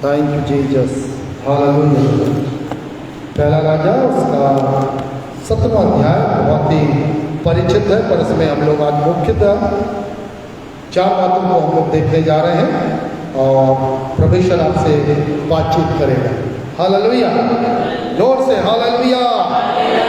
Thank you Jesus, hallelujah. पहला राजा उसका 7वां अध्याय बहुत ही परिचित है, पर इसमें हम लोग आज मुख्यतः 4 बातों को हम लोग देखने जा रहे हैं और परमेश्वर आपसे बातचीत करेगा। हालेलुया, जोर से हालेलुया।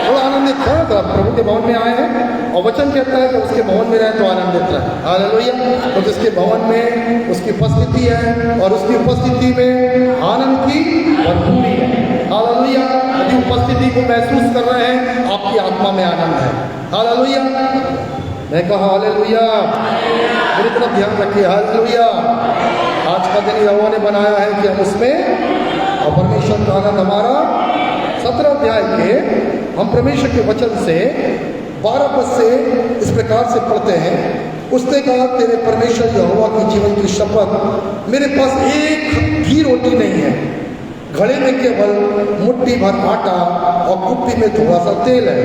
थोड़ा आनंदित है, प्रभु के भवन में आए हैं और वचन कहता है कि उसके भवन में रहे तो आनंदित रहे। हालेलुया, तो जिसके भवन में उसकी उपस्थिति है और उसकी उपस्थिति में आनंद की भरपूरी है। हालेलुया, यदि उपस्थिति को महसूस कर रहे हैं, आपकी आत्मा में आनंद है। हालेलुया, मैं कहा हालेलुया, मेरी तरफ ध्यान रखिए। हालेलुया, आज का दिन यहोवा ने बनाया है कि हम उसमें और परमेश्वर का आनंद हमारा। 17 अध्याय के हम परमेश्वर के वचन से 12 पद से इस प्रकार से पढ़ते हैं। उसने कहा, तेरे परमेश्वर यहोवा की जीवन की शपथ, मेरे पास एक भी रोटी नहीं है, घड़े में केवल मुट्ठी भर आटा और कुप्पी में थोड़ा सा तेल है।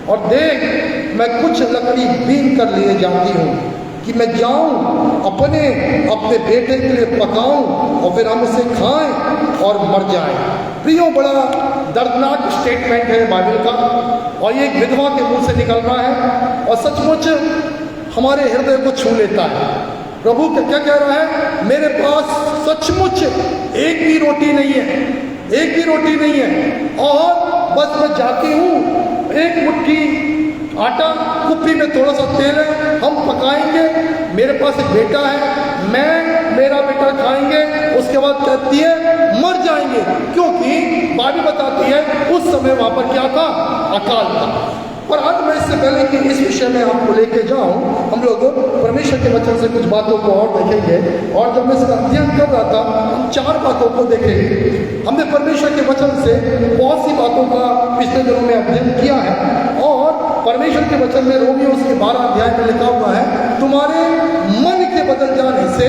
और देख, मैं कुछ लकड़ी बीन कर लिए जाती हूँ कि मैं जाऊं अपने बेटे के लिए पकाऊं और फिर हम उसे खाएं और मर जाएं। प्रियो, बड़ा दर्दनाक स्टेटमेंट है बाइबल का और ये एक विधवा के मुंह से निकल रहा है और सचमुच हमारे हृदय को छू लेता है। प्रभु क्या कह रहा है? मेरे पास सचमुच एक भी रोटी नहीं है, एक भी रोटी नहीं है और बस मैं जाती हूँ, एक मुट्ठी आटा, कुप्पी में थोड़ा सा तेल है, हम पकाएंगे, मेरे पास एक बेटा है, मैं मेरा बेटा खाएंगे, उसके बाद कहती है मर जाएंगे, क्योंकि बाइबल बताती है उस समय वहां पर क्या था? अकाल था। और आज मैं इससे पहले कि इस विषय में आपको लेके जाऊं, हम लोग परमेश्वर के वचन से कुछ बातों को और देखेंगे। और जब मैं इसका अध्ययन कर रहा था, हम 4 बातों को देखेंगे। हमने परमेश्वर के वचन से बहुत सी बातों का पिछले दिनों में अध्ययन किया है और परमेश्वर के वचन में रोमियो उसके 12 अध्याय में लिखा हुआ है, तुम्हारे मन के बदल जाने से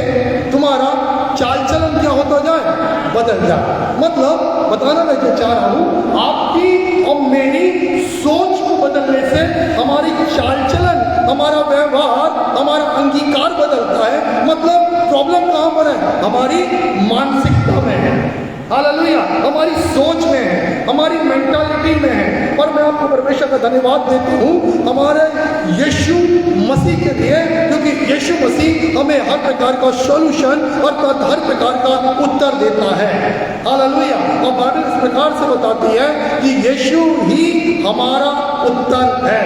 तुम्हारा चाल चलन क्या होता जाए? बदल जाए। मतलब बताना मैं जो चाह रहा हूं, आपकी और मेरी सोच को बदलने से हमारी चाल चलन, हमारा व्यवहार, हमारा अंगीकार बदलता है। मतलब प्रॉब्लम कहां पर है? हमारी मानसिकता में है। हालेलुया, हमारी सोच में है, हमारी मेंटालिटी में है। पर मैं आपको परमेश्वर का धन्यवाद देती हूँ हमारे यीशु मसीह के लिए, क्योंकि यीशु मसीह हमें हर प्रकार का सॉल्यूशन और हर प्रकार का उत्तर देता है। हालेलुया, और बाइबल इस प्रकार से बताती है कि यीशु ही हमारा उत्तर है।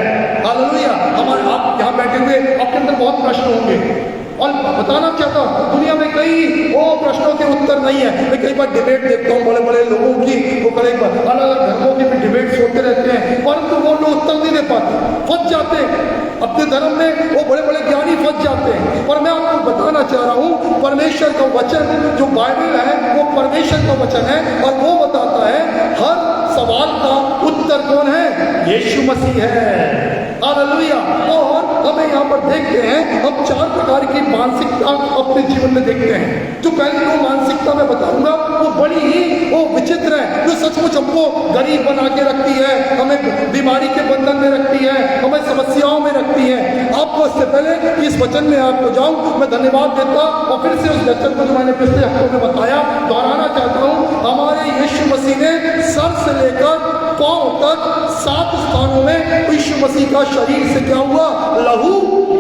हालेलुया, हमारे आप यहाँ बैठे हुए आपके अंदर बहुत प्रश्न होंगे और बताना चाहता हूँ, दुनिया में कई वो प्रश्नों के उत्तर नहीं है। मैं कई बार डिबेट देखता हूँ बड़े बड़े लोगों की, वो कई बार अलग अलग धर्मों की भी डिबेट्स होते रहते हैं, परंतु वो लोग उत्तर नहीं दे पाते, फंस जाते हैं अपने धर्म में। वो बड़े बड़े ज्ञानी फंस जाते हैं। पर मैं आपको बताना चाह रहा हूँ, परमेश्वर का वचन जो बाइबल है वो परमेश्वर का वचन है और वो बताता है हर सवाल का उत्तर कौन है? यीशु मसीह है। हालेलुया, और हमें यहाँ पर देखते हैं, हम 4 प्रकार की मानसिकता अपने जीवन में देखते हैं। जो पहली 2 मानसिकता मैं बताऊंगा वो बड़ी ही वो विचित्र है, जो सचमुच हमको गरीब बना के रखती है, हमें बीमारी के बंधन में रखती है, हमें समस्याओं में रखती है। आपको इससे पहले कि इस वचन में आपको जाऊं, मैं धन्यवाद देता और फिर से उस वचन को जो मैंने पिछले हफ्तों में बताया दोहराना चाहता हूँ। हमारे यीशु मसीह ने सर से लेकर पांव तक 7 स्थानों में यीशु मसीह का शरीर से क्या हुआ? लहू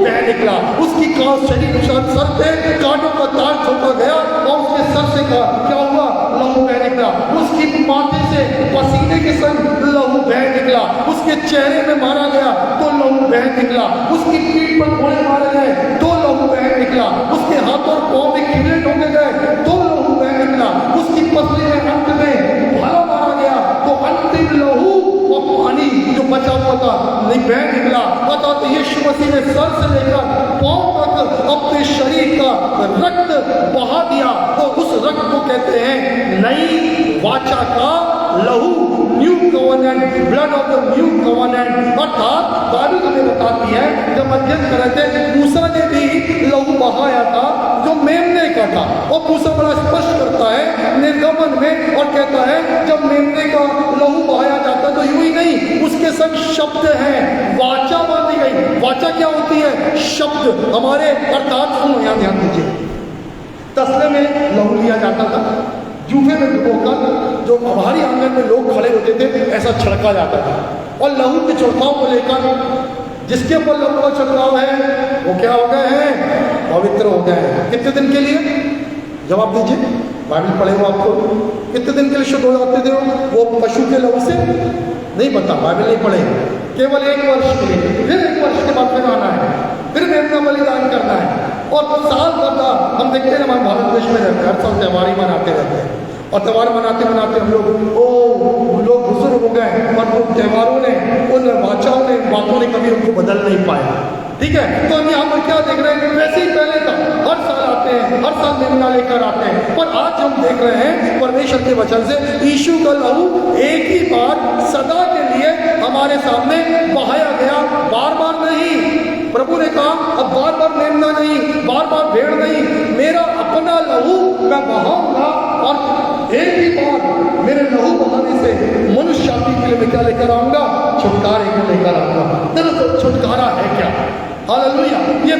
बह निकला। उसकी शरीर सर पे कांटों का तार ठोका गया और उसके सर से क्या हुआ? लहू बह निकला। उसकी माथे से पसीने के संग लहू बह निकला। उसके चेहरे में मारा गया तो लहू बह निकला। उसकी पीठ पर घोड़े मारे गए तो लहू बह निकला। उसके हाथ और पांव में कीड़े ठोके गए तो लहू बह निकला। उसकी पसली में अंत में भाला मारा गया तो अंतिम लहू और पानी जो बचा हुआ था नहीं बह निकला। अतः यीशु मसीह ने सर से लेकर पांव तक अपने शरीर का रक्त बहा दिया, तो उस रक्त को कहते हैं नई वाचा का लहू, new covenant, blood of the new covenant. अर्थात बाइबल हमें बताती है, जब अध्ययन कर रहे थे, मूसा ने भी लहू बहाया था जो मेमने का था। और मूसा बड़ा स्पष्ट करता है निर्गमन में और कहता है जब मेमने का लहू बहाया जाता तो यूं ही नहीं, उसके संग शब्द है, वाचा बांधी गई। वाचा क्या होती है? शब्द हमारे। अर्थात सुनो, यहाँ ध्यान दीजिए, तसले में लहू लिया जाता था, जूफे में डुबोकर जो बाहरी आंगन में लोग खड़े होते थे ऐसा छिड़का जाता था। और लहू के छिड़काव को लेकर जिसके ऊपर लहू का छिड़काव है वो क्या हो गए हैं? पवित्र हो गए हैं। कितने दिन के लिए? जवाब दीजिए, बाइबल पढ़े हो आपको। कितने दिन के लिए शुद्ध हो जाते थे वो पशु के लहू से? नहीं पता, बाइबल नहीं पढ़े। केवल 1 वर्ष के लिए, फिर 1 वर्ष के बाद फिर आना है, फिर मेमना बलिदान करना है। और साल भर हम देखते हैं हमारे भारत देश में रहते हैं, हर साल त्यौहार ही मनाते रहते हैं। और त्यौहार मनाते मनाते हम लोग बुजुर्ग हो गए और उन त्यौहारों ने, उन वाचाओं ने, बातों ने कभी उनको बदल नहीं पाया। ठीक है, तो हम यहाँ पर क्या देख रहे हैं? वैसे ही पहले था, हर साल आते हैं, हर साल मेमना लेकर आते हैं। पर आज हम देख रहे हैं परमेश्वर के वचन से यीशु का लहू एक ही बार सदा के लिए हमारे सामने बहाया गया, बार बार नहीं। प्रभु ने कहा अब बार बार मेमना नहीं, बार बार भेड़ नहीं, मेरा अपना लहू मैं बहाऊंगा और एक ही बार मेरे लहू बहाने से मनुष्य जाति के लिए मैं क्या लेकर आऊंगा? छुटकारे को लेकर आऊंगा। दरअसल छुटकारा है क्या? हालेलुया। ये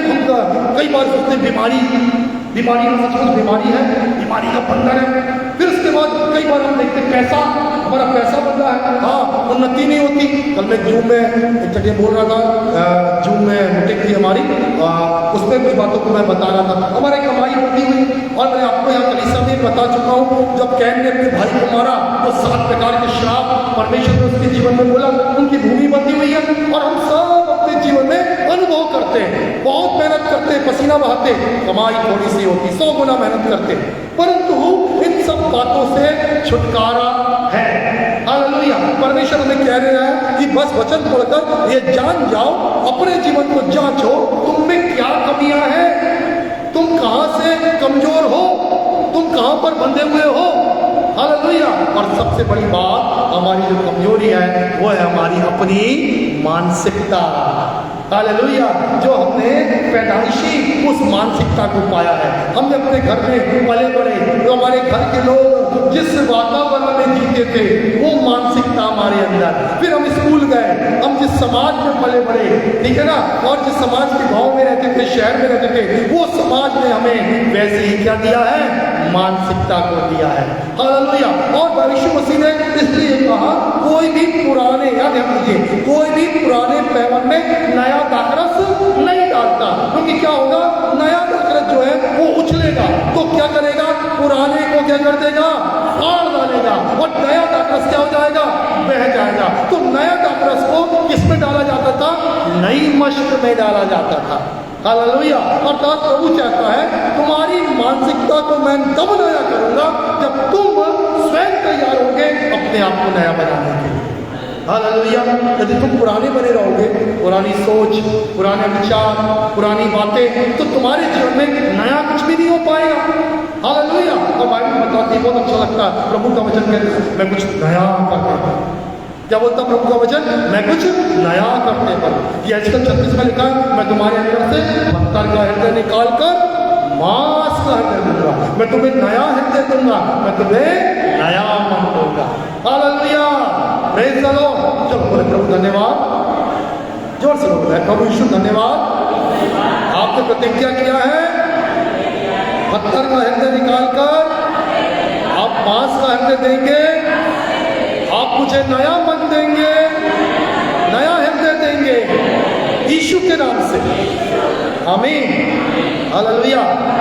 कई बार सोचते बीमारी सचमुच बीमारी है, बीमारी का बंधन है। फिर उसके बाद कई बार हम देखते पैसा, हमारा पैसा बंधा है, हाँ उन्नति नहीं होती। कल मैं जूम में एक जगह बोल रहा था, जूम में मीटिंग थी हमारी, उसमें कुछ बातों को मैं बता रहा था। हमारी कमाई बढ़ी हुई और मैं आपको यहाँ कलीसिया में बता चुका हूँ, जब कैन ने अपने भाई को मारा तो 7 प्रकार के श्राप परमेश्वर ने उसके जीवन में बोला, उनकी भूमि बंधी हुई है। और हम सब अपने जीवन में अनुभव करते हैं, बहुत मेहनत करते हैं, पसीना बहाते, कमाई थोड़ी सी होती, 100 गुना मेहनत करते, परंतु इन सब बातों से छुटकारा है। हालेलुया। परमेश्वर हमें कह रहा है कि बस वचन पढ़कर ये जान जाओ, अपने जीवन को जांचो, तुम में क्या कमियां हैं, तुम कहां से कमजोर हो, तुम कहां पर बंधे हुए हो। हालेलुया। और सबसे बड़ी बात, हमारी जो कमजोरी है वो है हमारी अपनी मानसिकता। हालेलुया। जो हमने पैदाइशी उस मानसिकता को पाया है, हमने अपने घर में पले बड़े, जो हमारे घर के लोग जिस वातावरण में जीते थे वो मानसिकता हमारे अंदर, फिर हम स्कूल गए, हम जिस समाज में पले बड़े, ठीक है ना, और जिस समाज के गांव में रहते थे, शहर में रहते थे, वो समाज ने हमें वैसे ही क्या दिया है? मानसिकता को दिया है। हालेलुया। और यीशु मसीह ने इसलिए कहा कोई भी पुराने, याद रखिए, कोई भी पुराने पैवन में नया दाखरस नहीं डालता, क्योंकि क्या होगा? नया दाखरस जो है वो उछलेगा, तो क्या करेगा? पुराने को क्या कर देगा? फाड़ डालेगा, और नया दाखरस क्या हो जाएगा? बह जाएगा। तो नया दाखरस को किसमें डाला जाता था? नई मश्क में डाला जाता था। हालेलुया। अर्थात प्रभु चाहता है तुम्हारी मानसिकता को मैं तब नया करूंगा जब तुम स्वयं तैयार होगे अपने आप को नया बनाने के लिए। हालेलुया। यदि तुम पुराने बने रहोगे, पुरानी सोच, पुराने विचार, पुरानी बातें, तो तुम्हारे जीवन में नया कुछ भी नहीं हो पाएगा। हालेलुया। और बाइबल बताती है, बहुत अच्छा लगता है, प्रभु का वचन कहते हैं मैं कुछ नया करता हूं। क्या बोलता प्रभु का वचन? मैं कुछ नया करते पर। ये आजकल 36 में लिखा है, मैं तुम्हारे अंदर से पत्थर का हृदय निकाल कर मांस का हृदय दूंगा, मैं तुम्हें नया हृदय दूंगा, मैं तुम्हें नया मन दूंगा। हालेलुया। Praise the Lord. चलो बोले प्रभु धन्यवाद, जोर से बोल रहे हैं प्रभु यीशु धन्यवाद, आपने प्रतिज्ञा किया है पत्थर का हृदय निकाल कर आप मांस का हृदय देंगे, आप मुझे नया मन देंगे, नया हृदय देंगे यीशु के नाम से। आमीन। हालेलुया।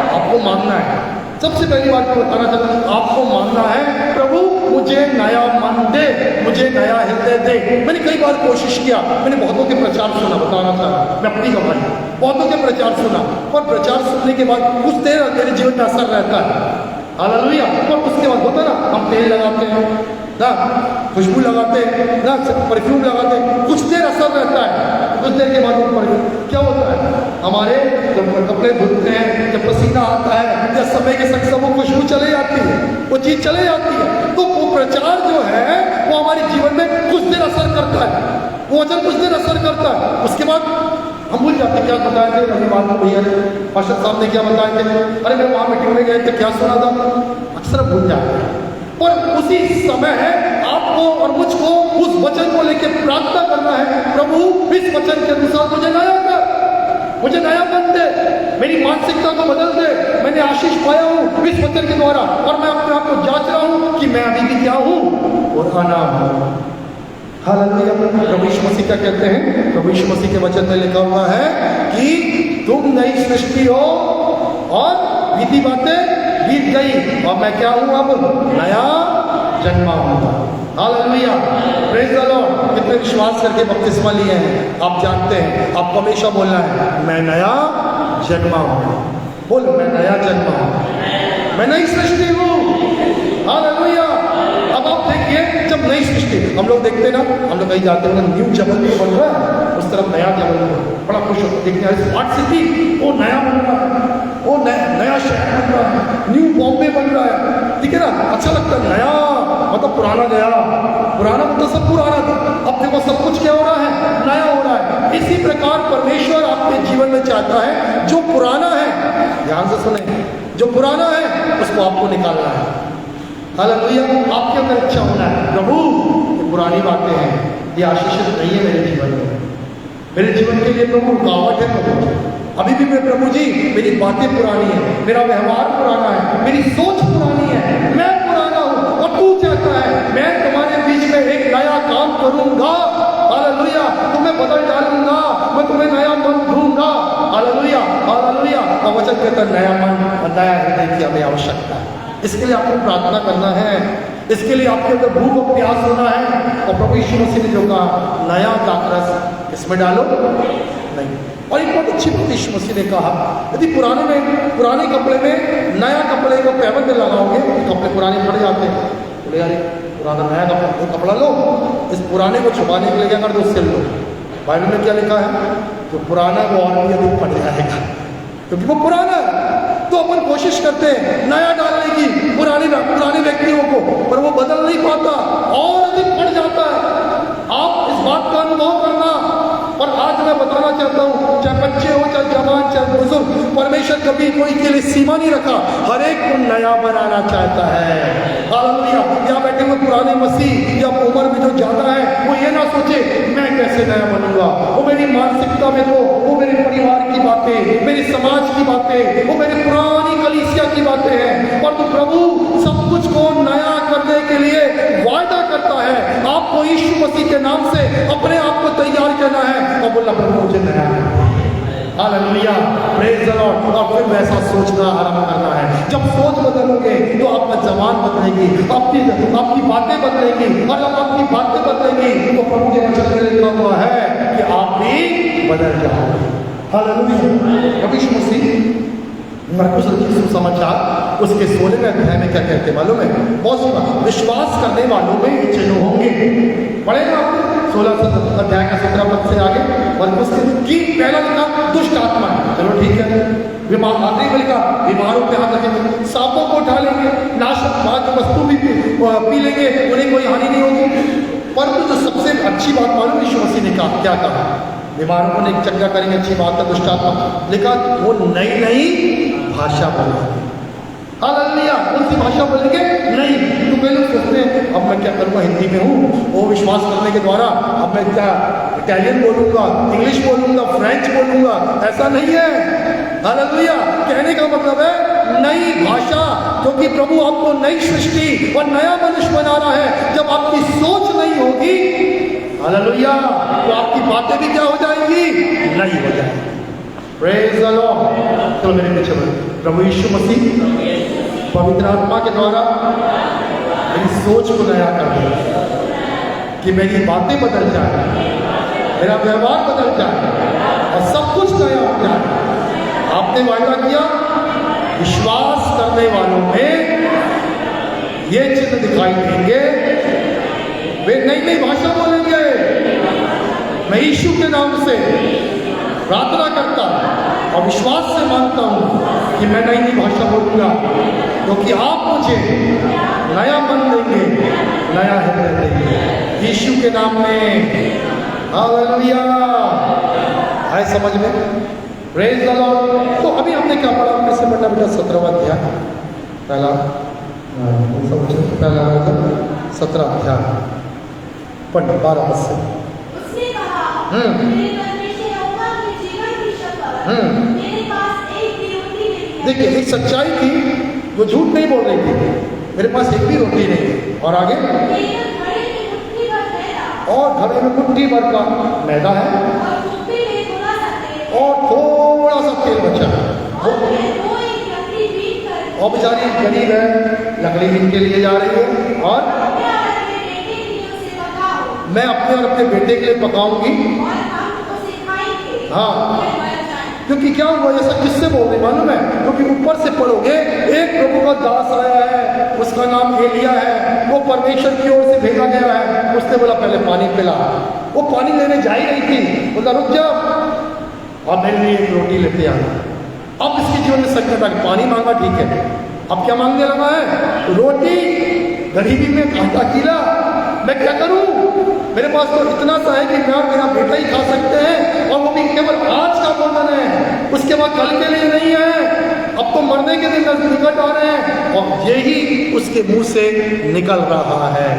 आपको मानना है, सबसे पहली बात मैं बताना चाहता हूं, आपको मानना है प्रभु मुझे नया मन दे, मुझे नया हृदय दे। मैंने कई बार कोशिश किया, मैंने बहुतों के प्रचार सुना, बताना था मैं अपनी गवाही, बहुतों के प्रचार सुना, और प्रचार सुनने के बाद कुछ देर मेरे जीवन में असर रहता है। हालेलुया। और उसके बाद होता ना, हम तेल लगाते हैं ना, खुशबू लगाते हैं ना, परफ्यूम लगाते हैं, कुछ देर असर रहता है, कुछ देर के बाद ऊपर क्या होता है? हमारे जब कपड़े धुलते हैं, जब पसीना आता है, जब समय के संग सब वो खुशबू चले जाती है, वो चीज चले जाती है, तो वो प्रचार जो है वो हमारे जीवन में कुछ देर असर करता है, वो वचन कुछ देर असर करता है। उसके बाद हम भूल जाते क्या बताए थे रविवार को भैया ने, पास्टर साहब ने क्या बताए थे, अरे मैं वहां मीटिंग में गए थे क्या सुना था, अक्सर भूल जाते हैं। और उसी समय है आपको और मुझको उस वचन को लेकर प्रार्थना करना है, प्रभु इस वचन के अनुसार मुझे नया कर। मुझे नया मन दे, मेरी मानसिकता को बदल दे। मैंने आशीष पाया हूँ इस वचन के द्वारा और मैं अपने आप को जांच रहा हूँ कि मैं अभी भी क्या हूँ, पुराना हूँ। हालेलुया। प्रभु यीशु मसीह क्या कहते हैं? प्रभु यीशु मसीह के वचन में लिखा हुआ है कि तुम नई सृष्टि हो और बीती बातें बीत गई और मैं क्या हूँ, अब नया जन्मा हूँ। Hallelujah, praise the Lord. कितने विश्वास करके बपतिस्मा लिए हैं? आप जानते हैं, आपको हमेशा बोलना है मैं नया जन्मा हूँ। बोलो, मैं नया जन्मा हूँ, मैं नई सृष्टि हूँ। हालेलुया। अब आप देखिए, जब नई सृष्टि, हम लोग देखते ना, हम लोग कहीं जाते हैं, न्यू जबलपुर बन रहा है, उस तरफ नया जबलपुर, बड़ा खुश होता है देखते हैं। स्मार्ट सिटी, वो नया बन रहा है, वो नया शहर बन रहा है, न्यू बॉम्बे बन रहा है, ठीक है ना? अच्छा लगता है। नया मतलब पुराना गया, पुराना मतलब सब पुराना था, अब देखो सब कुछ क्या हो रहा है, नया हो रहा है। इसी प्रकार परमेश्वर आपके जीवन में चाहता है, जो पुराना है, ध्यान से सुने, जो पुराना है उसको आपको निकालना है। हालेलुया। आपके अंदर इच्छा होना है, प्रभु ये पुरानी बातें हैं, ये आशीषित नहीं है मेरे जीवन में, मेरे जीवन के लिए प्रभु रुकावट है। प्रभु अभी भी मैं, प्रभु जी मेरी बातें पुरानी है, मेरा व्यवहार पुराना है, मेरी सोच पुरानी है, मैं पुराना हूँ और तू चाहता है मैं तुम्हारे बीच में एक नया काम करूंगा। हालेलुया। तुम्हें बदल डालूंगा, मैं तुम्हें नया मन दूंगा। Hallelujah, hallelujah. और वचन कहता है नया मन, नया हृदय की हमें आवश्यकता है। इसके लिए आपको प्रार्थना करना है, इसके लिए आपके अंदर भूख और प्यास होना है। और प्रभु यीशु मसीह ने जो कहा, नया दाखरस इसमें डालो नहीं। और एक बहुत अच्छी बात यीशु मसीह ने कहा, यदि पुराने कपड़े में नया कपड़े को पैबंद में लगाओगे, कपड़े पुराने पड़ जाते हैं, बोले यार पुराना नया कपड़ा लो, इस पुराने को छुपाने के लिए क्या कर दो, सिल लो। बाइबल में क्या लिखा है? जो पुराना वो और भी अधिक पड़ जाएगा, क्योंकि वो पुराना है। तो अपन कोशिश करते हैं नया डालने की पुराने व्यक्तियों को, पर वो बदल नहीं पाता, और अधिक बढ़ जाता है। आप इस बात का अनुभव करना। और आज मैं बताना चाहता हूँ, चाहे बच्चे हो, चाहे जवान, चाहे बुजुर्ग, परमेश्वर कभी कोई के लिए सीमा नहीं रखा, हर एक को नया बनाना चाहता है। हालेलुया। यहाँ बैठे हुए पुराने मसीह या उम्र में जो ज्यादा है, वो ये ना सोचे मैं कैसे नया बनूंगा, वो मेरी मानसिकता में, तो वो मेरे परिवार की बातें, मेरे समाज की बातें, वो मेरी पुरानी कलीसिया की बातें हैं। और तो प्रभु सब कुछ को नया करने के लिए वायदा करता है। आपको यीशु मसीह के नाम से अपने आप को तैयार करना है और बोला प्रभु मुझे नया। Hallelujah, praise the Lord. और फिर वैसा सोचना आरंभ करना है। जब सोच बदलोगे तो आपका जबान बदलेगी, आपकी बातें बदलेंगी, और जब आपकी बातें बदलेंगी तो प्रभु के वचन में लिखा हुआ है कि आप भी बदल जाओगे। हालेलुया। प्रभु यीशु मसीह मरकुस रचित सुसमाचार उसके 16वें अध्याय में क्या कहते हैं मालूम है? बहुत सी बात, विश्वास करने वालों में ये चिन्ह होंगे। पढ़ेगा आपको 16 अध्याय का 17 पद से आगे। मरकुस की पहला लिखा दुष्ट आत्मा, चलो ठीक है। आखिरी में लिखा बीमारों पे हाथ रखेंगे, सांपों को उठा लेंगे, नाशक वस्तु भी पी लेंगे, उन्हें कोई हानि नहीं होगी। परंतु जो सबसे अच्छी बात मालूम यीशु मसीह ने कहा, क्या कहा? बीमारों को नहीं चंगा करेंगे, अच्छी बात है। दुष्ट आत्मा लिखा वो नई भाषा बोलेंगे। हालेलुया। कौन सी भाषा बोलेंगे? नहीं। तो कई लोग सोचते हैं अब मैं क्या करूँगा, हिंदी में हूँ, वो विश्वास करने के द्वारा अब मैं क्या इटालियन बोलूँगा, इंग्लिश बोलूँगा, फ्रेंच बोलूँगा, ऐसा नहीं है। हालेलुया। कहने का मतलब है नई भाषा, क्योंकि प्रभु आपको नई सृष्टि और नया मनुष्य बना रहा है। जब आपकी सोच नहीं होगी, हालेलुया, तो आपकी बातें भी क्या हो जाएंगी? नहीं हो जाएंगी। Praise the Lord. चलो मेरे पीछे बढ़ो। प्रभु यीशु मसीह पवित्र आत्मा के द्वारा मेरी सोच को नया कर दे, कि मेरी बातें बदल जाए, मेरा व्यवहार बदल जाए और सब कुछ नया हो जाए। आपने वायदा किया विश्वास करने वालों में ये चिन्ह दिखाई देंगे, वे नई नई भाषा बोलेंगे। मैं यीशु के नाम से प्रार्थना करता और विश्वास से मानता हूँ कि मैं नई नई भाषा बोलूँगा, क्योंकि आप मुझे नया मन देंगे, नया हृदय देंगे यीशु के नाम में। हालेलुया। आए समझ में? Praise the Lord. तो अभी हमने क्या पढ़ा? कैसे पढ़ना बेटा? 17वां अध्याय, पहला 17 अध्याय पढ़ 12 पद से। देखिए एक सच्चाई थी, वो झूठ नहीं बोल रही थी, मेरे पास एक भी रोटी नहीं है। और आगे, और घड़े में मुट्ठी भर का मैदा है और थोड़ा सा तेल बचा है। और बेचारी गरीब है, लकड़ी बीन के लिए जा रही है, और मैं अपने और अपने बेटे के लिए पकाऊंगी। हाँ, क्योंकि क्या हुआ, ऐसा किससे बोल रही मालूम है? क्योंकि ऊपर से पढ़ोगे, एक प्रभु का दास आया है, उसका नाम एलिया है, वो परमेश्वर की ओर से भेजा गया है। उसने बोला पहले पानी पिला। वो पानी लेने जा ही रही थी, बोला रुक जा, अब मेरे लिए एक रोटी लेते आना। अब इसके जीवन में सच में पानी मांगा, ठीक है, अब क्या मांगने लगा है? रोटी। गरीबी में कांटा कीला, मैं क्या करूं? मेरे पास तो इतना सा है कि मैं और मेरा बेटा ही खा सकते हैं, और वो भी केवल आज का भोजन है, उसके बाद कल के लिए नहीं है। अब तो मरने के दिन निकट आ रहे हैं, और यही उसके मुंह से निकल रहा है।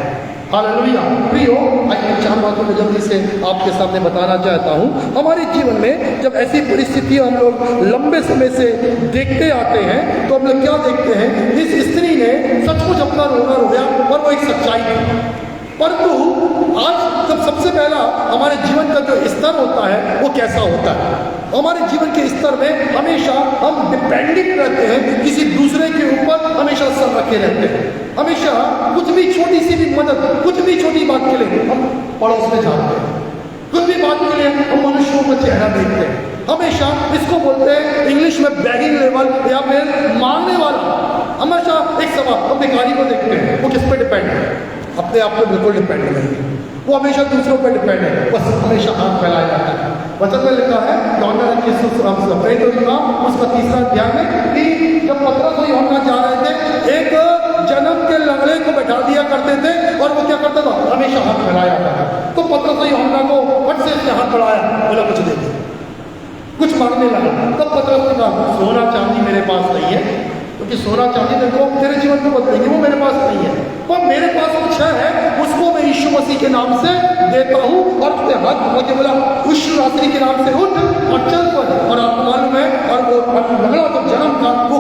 हालेलुया। प्रियो, आइए चार बातों में जल्दी से आपके सामने बताना चाहता हूँ। हमारे जीवन में जब ऐसी परिस्थितियां हम लोग लंबे समय से देखते आते हैं, तो हम लोग क्या देखते हैं? इस स्त्री ने सचमुच अपना रोना रोया, और वो एक सच्चाई थी। परंतु आज जब सबसे पहला हमारे जीवन का जो स्तर होता है, वो कैसा होता है? हमारे जीवन के स्तर में हमेशा हम डिपेंडेंट रहते हैं, किसी दूसरे के ऊपर हमेशा सर रखे रहते हैं। हमेशा कुछ भी छोटी सी भी मदद, कुछ भी छोटी बात के लिए हम पड़ोस में जाते हैं, कुछ भी बात के लिए हम मनुष्यों का चेहरा देखते हैं। हमेशा इसको बोलते हैं इंग्लिश में बैगिंग लेवल, या फिर मांगने वाला। हमेशा एक सवाल, हम भिखारी को देखते हैं, वो किस पे डिपेंड है? अपने आप पे बिल्कुल डिपेंड नहीं है, वो हमेशा दूसरों पे डिपेंड है, बस हमेशा हाथ फैलाया जाता है। वचन में लिखा है यूहन्ना उसका 3रा अध्याय में कि जब पतरस और यूहन्ना जा रहे थे, एक जन्म के लंगड़े को बैठा दिया करते थे, और वो क्या करता था? हमेशा हाथ फैलाया जाता था। तो पतरस और यूहन्ना को फट से इसने हाथ बढ़ाया, बोला कुछ दे दे, कुछ मांगने लगा। तब पतरस ने कहा सोना चांदी मेरे पास नहीं है, क्योंकि सोना चांदी देखो तेरे जीवन को बदलेंगे, वो मेरे पास नहीं है, पर मेरे पास कुछ है, उसको मैं यीशु मसीह के नाम से देता हूँ। और उसने हाथ पकड़ के बोला यीशु रात्रि के नाम से उठ और चल पड़। और आपको मालूम है, और वो लंगड़ा तो जन्म था, वो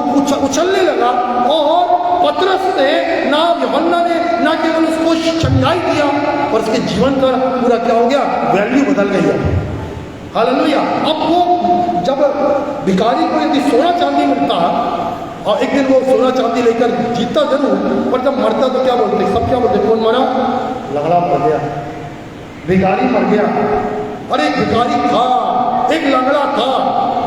उछलने लगा, और पतरस ने ना यूहन्ना ने ना केवल उसको चंगाई दिया, और उसके जीवन का पूरा क्या हो गया? वैल्यू बदल गई है। हालेलुया। अब वो जब भिखारी को यदि सोना चांदी मिलता, और एक दिन वो सोना चांदी लेकर जीता जरूर, पर जब मरता तो क्या बोलते? सब क्या बोलते? कौन मरा? लंगड़ा मर गया, भिखारी मर गया। और एक भिखारी था, एक लंगड़ा था,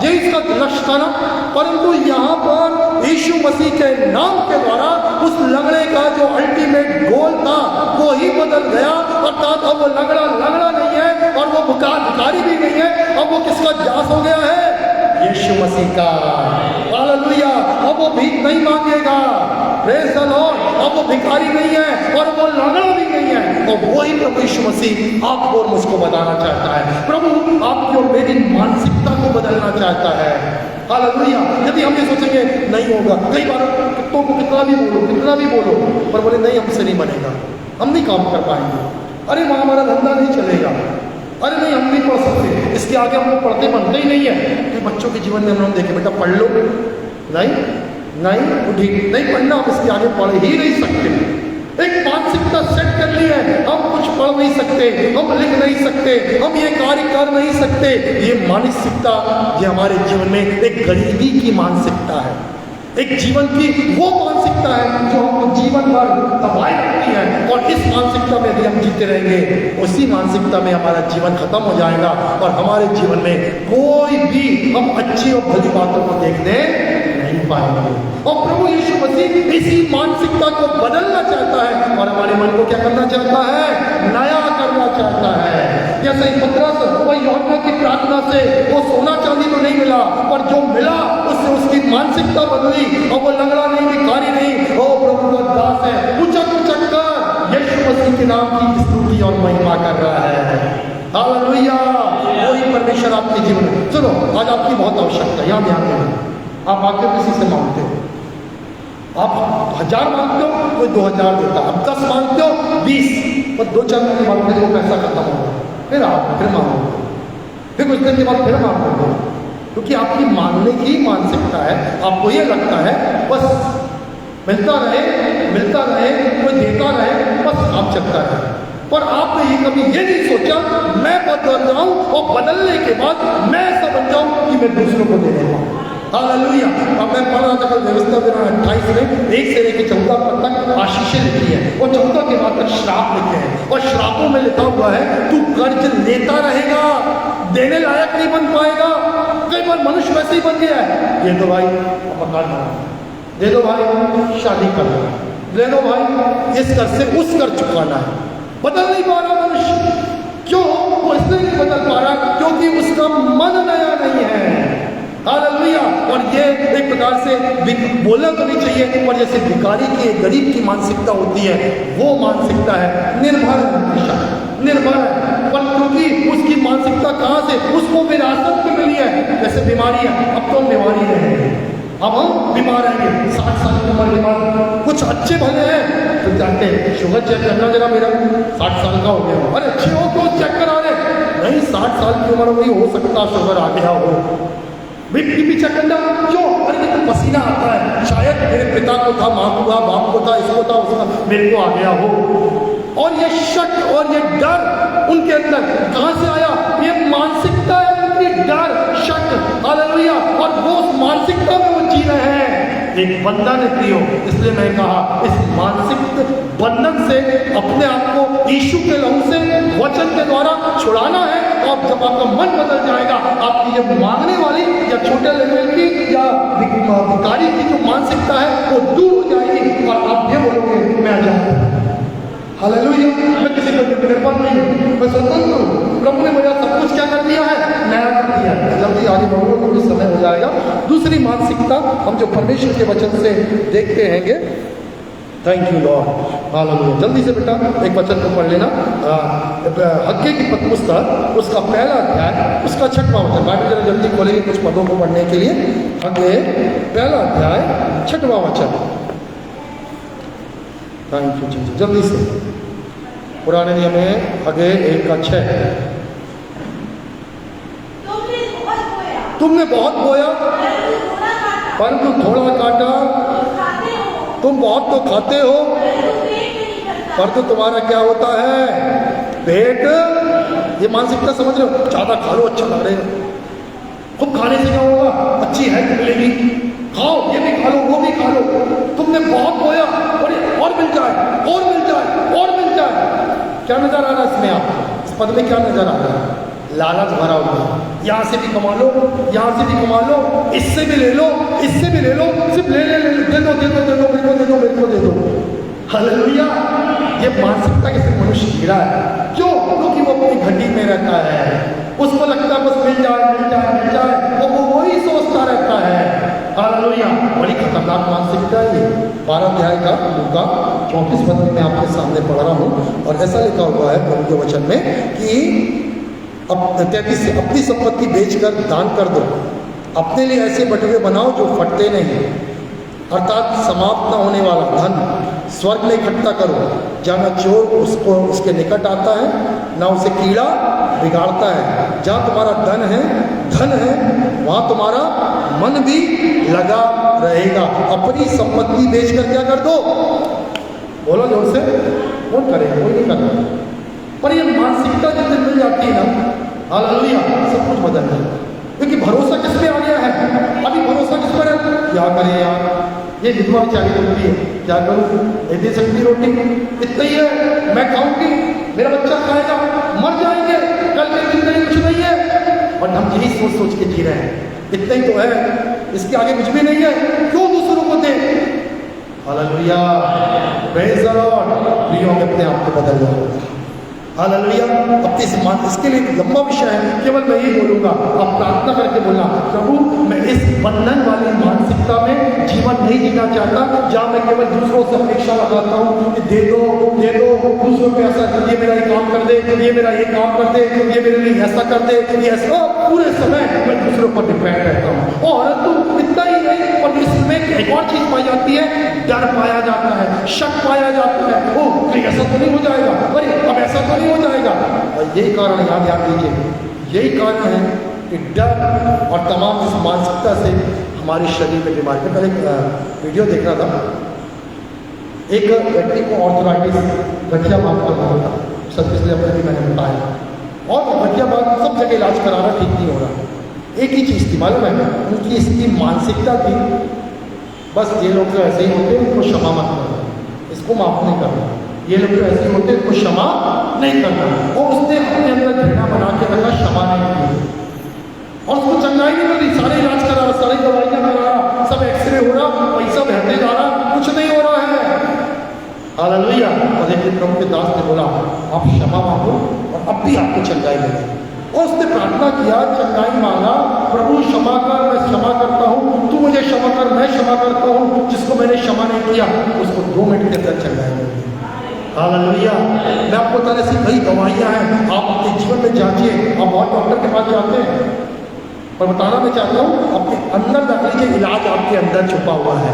ये इसका लक्ष्य था ना। परंतु यहाँ पर यीशु मसीह के नाम के द्वारा उस लंगड़े का जो अल्टीमेट गोल था, वो ही बदल गया। अर्थात अब वो लंगड़ा नहीं है, और वो भिखारी भी नहीं है, अब वो किसका दास हो गया है? यीशु मसीह का। हालेलुया। अब वो भीख नहीं मांगेगा, प्रेज़ द लॉर्ड। अब वो भिखारी नहीं है, और वो लंगड़ा भी नहीं है, और वही प्रभु यीशु मसीह आपको और मुझको बताना चाहता है। प्रभु आपकी और मेरी मानसिकता को बदलना चाहता है। हालेलुया। यदि हम ये सोचेंगे नहीं होगा, कई बार कितनों को कितना भी बोलो, पर बोले नहीं हमसे नहीं बनेगा, हम नहीं काम कर पाएंगे, अरे वहाँ हमारा धंधा नहीं चलेगा, अरे नहीं हम नहीं पढ़ सकते, इसके आगे हम लोग पढ़ते बनते ही नहीं है। तो बच्चों के जीवन में हम लोग देखें, बेटा पढ़ लो, नहीं ठीक नहीं पढ़ना, हम इसके आगे पढ़ ही नहीं सकते। एक मानसिकता सेट कर ली है, हम कुछ पढ़ नहीं सकते, हम लिख नहीं सकते, हम ये कार्य कर नहीं सकते। ये मानसिकता, ये हमारे जीवन में एक गरीबी की मानसिकता है, एक जीवन की वो मानसिकता है जो हमको जीवन भर तबाही करती है। और इस मानसिकता में यदि हम जीते रहेंगे, उसी मानसिकता में हमारा जीवन खत्म हो जाएगा, और हमारे जीवन में कोई भी हम अच्छी और भली बातों को देखने नहीं पाएंगे। और प्रभु यीशु मसीह इसी मानसिकता को बदलना चाहता है, और हमारे मन को क्या करना चाहता है? नया करना चाहता है। जैसे ही पतरस और यूहन्ना की प्रार्थना से वो सोना चांदी तो नहीं मिला, पर जो मिला उससे उसकी मानसिकता बदली, और वो लंगड़ा नहीं, भिखारी नहीं, वो प्रभु का दास है। उचक कर यीशु मसीह के नाम की स्तुति और महिमा कर रहा है। हालेलुया। वही परमेश्वर आपके जीवन में। सुनो, आज आपकी बहुत आवश्यकता है, यहाँ ध्यान देना। आप आके किसी से मांगते हो, आप 1000 मांगते हो, कोई 2000 देता, आप 10 मांगते हो, 20, पर 2-4 महीने बाद फिर वो पैसा खत्म होगा, फिर आप फिर मांगोगे, फिर कुछ दिन के बाद फिर मांगोगे, क्योंकि आपकी मांगने की मानसिकता है। आपको ये लगता है बस मिलता रहे, कोई देता रहे, बस काम चलता रहे। पर आपने ये कभी ये नहीं सोचा मैं बदल जाऊं और बदलने के बाद मैं ऐसा बन जाऊं कि मैं दूसरों को दे दूंगा। हालेलुया। अब मैं पढ़ रहा था कल व्यवस्था विवरण 28 में 1 से लेकर 14 तक आशीषें लिखी है और 14 के बाद तक श्राप लिखे हैं और श्रापों में लिखा हुआ है तू कर्ज लेता रहेगा, देने लायक नहीं बन पाएगा। कई बार मनुष्य वैसे ही बन गया है, दे दो भाई मकान बना, दे दो भाई शादी करना, दे दो भाई इस कर से उस कर चुकाना है। बदल नहीं पा रहा मनुष्य। क्यों? वो इसलिए नहीं बदल पा रहा क्योंकि उसका मन नया नहीं है। हालेलुया। और ये एक प्रकार से बोलना तो नहीं चाहिए पर जैसे भिखारी की गरीब की मानसिकता होती है वो मानसिकता है निर्भर है। पर क्योंकि उसकी मानसिकता कहाँ से उसको विरासत में मिली है। जैसे बीमारी है, अब तो हम बीमारी रहेंगे, अब हम बीमार रहेंगे 60 साल की उम्र के बाद। कुछ अच्छे भले हैं तो जाते हैं शुगर चेक करना जरा मेरा 60 साल का हो गया, अरे अच्छे हो तो चेक करा रहे नहीं 60 साल की उम्र में हो सकता शुगर आ गया हो, बीपी चेक करना क्यों? अरे तो पसीना आता है, शायद मेरे पिता को था, माँ को था, बाप को था, इसको था, उसका, मेरे को आ गया हो। और ये शक और ये डर उनके अंदर कहाँ से आया? ये मानसिकता है उनकी, डर शक। हालेलुया। और वो मानसिकता में वो जी रहे हैं। एक बंधन है प्रियो, इसलिए मैं कहा इस मानसिक बंधन से अपने आप को यीशु के लहू से वचन के द्वारा छुड़ाना है। और जब आपका मन बदल जाएगा आपकी ये मांगने वाली या छोटे लेवल की या भिखारी की जो मानसिकता है वो दूर हो जाएगी और आप ये बोलोगे मैं आ जाऊंगा। हालेलुया। मैं किसी को निर्भर नहीं हूँ, मैं स्वतंत्र हूँ। प्रभु ने मुझे सब कुछ क्या कर दिया है? नया कर दिया है। जल्दी आगे बढ़ो तो भी समय हो जाएगा। दूसरी मानसिकता हम जो परमेश्वर के वचन से देखते हैंगे। Thank you Lord. हालेलुया। जल्दी से बेटा एक वचन को पढ़ लेना। हग्गे की पुस्तक उसका पहला अध्याय उसका 6वां वचन। बाइबल जरा जल्दी खोलेंगे कुछ पदों को पढ़ने के लिए। हग्गे पहला अध्याय 6वां वचन। थैंक यू जी। जल्दी से पुराने नियम में हग्गे 1:6। तुमने बहुत बोया परंतु थोड़ा काटा, तुम बहुत तो खाते हो परंतु तुम्हारा क्या होता है? पेट। ये मानसिकता समझ रहे हो? ज्यादा खा लो अच्छा लग रहा है, खूब खाने से क्या होगा? अच्छी हेल्थ मिलेगी, खाओ ये भी खा लो वो भी खा लो। तुमने बहुत बोया और मिल जाए और मिल जाए और मिल जाए। क्या नजर आ रहा है इसमें? आप इस पद में क्या नजर आ रहा है? लालच भरा हुआ। यहाँ से भी कमा लो, यहाँ से भी कमा लो, इससे भी ले लो, इससे भी ले लो, सिर्फ ले ले ले दे दो दे दो दे दो मेरे को दे दो मेरे को दे दो। हालेलुया। ये मानसिकता के सिर्फ मनुष्य गिरा है। क्यों? क्योंकि वो अपनी घटी में रहता है, उसको लगता है बस मिल जाए मिल जाए मिल जाए और वो वही सोचता रहता है। हालेलुया। बड़ी खतरनाक मानसिकता है ये। 12 अध्याय का लूका 34 पद में मैं आपके सामने पढ़ रहा हूँ और ऐसा लिखा हुआ है प्रभु के वचन में कि अब 33 से अपनी संपत्ति बेचकर दान कर दो, अपने लिए ऐसे बटुए बनाओ जो फटते नहीं, अर्थात समाप्त न होने वाला धन स्वर्ग में इकट्ठा करो, जहाँ न चोर उसको उसके निकट आता है न उसे कीड़ा बिगाड़ता है। जहाँ तुम्हारा धन है वहाँ तुम्हारा मन भी लगा रहेगा। अपनी संपत्ति बेचकर क्या कर दो? बोलो जोर से। कौन करेगा? कोई नहीं करता। पर ये मानसिकता जिस दिन मिल जाती है ना, हालेलुया, सब कुछ बदल जाता है। क्योंकि भरोसा किस पे आ गया है? अभी भरोसा किस पर है? क्या करें यार, ये विधवा बेचारी रोटी है, क्या करूँ? ये दे सकती रोटी, इतना ही है, मैं खाऊंगी, मेरा बच्चा खाएगा, मर जाएंगे, कल की जिंदगी कुछ नहीं है। और हम यही सोच सोच के जी रहे हैं, इतना ही तो है, इसके आगे कुछ भी नहीं है, क्यों दूसरों को दे? Hallelujah, praise the lord. प्रियो में अपने आप को बदल जाओ। हालेलुया। अब इसके लिए एक लंबा विषय है, केवल मैं ही बोलूँगा, आप प्रार्थना करके बोलना, प्रभु मैं इस बंधन वाली मानसिकता में जीवन नहीं जीना चाहता, जहाँ मैं केवल दूसरों से अपेक्षा लगाता हूँ कि दे दो दूसरों पे ऐसा, ये मेरा ये काम कर दे, ये मेरा ये काम कर दे, ये मेरे लिए ऐसा कर दे, ये ऐसा। पूरे समय मैं दूसरों पर डिपेंड रहता हूँ। और तो इतना ही नहीं, और इसमें एक और चीज़ पाई जाती है, डर पाया जाता है, शक पाया जाता है। ओह कहीं ऐसा तो नहीं हो जाएगा, अरे अब ऐसा तो नहीं हो जाएगा। और यही कारण याद कीजिए, यही कारण है कि डर और तमाम इस मानसिकता से हमारे शरीर में बीमारी। मैं कल एक वीडियो देख रहा था, एक व्यक्ति को ऑर्थराइटिस गठिया बात का होता था, सब पिछले हफ्ते भी मैंने बताया, और गठिया बात सब जगह इलाज करा रहा, ठीक नहीं हो रहा। एक ही चीज़ थी मालूम है, उनकी इसकी मानसिकता थी, बस ये लोग तो ऐसे ही होते हैं, इनको क्षमा मत करना, इसको माफ नहीं करना, ये लोग तो ऐसे ही होते हैं, इनको क्षमा नहीं करना। और उसने अपने अंदर घृणा बना के रखा, क्षमा नहीं की, और उसको चंगाई नहीं मिली, सारे इलाज करा रहा, सारी दवाइयाँ करा रहा, सब एक्सरे हो रहा, पैसा बहते जा रहा, कुछ नहीं हो रहा है। हालेलुया। और एक दिन प्रभु के दास ने बोला आप क्षमा मांगो और अब भी आपको चंगाई मिलेगी। और उसने प्रार्थना किया, चंगाई मांगा, प्रभु क्षमा कर, मैं क्षमा करता हूँ, तू मुझे क्षमा कर, मैं क्षमा करता हूँ, जिसको मैंने क्षमा नहीं किया उसको 2 मिनट के अंदर चंगाई मिली। हालेलुया। मैं आपको बता ऐसी कई दवाइयाँ हैं, आप अपने जीवन में जांचिए। आप बहुत डॉक्टर के पास जाते हैं, पर बताना मैं चाहता हूँ अपने अंदर जा लीजिए, इलाज आपके अंदर छुपा हुआ है।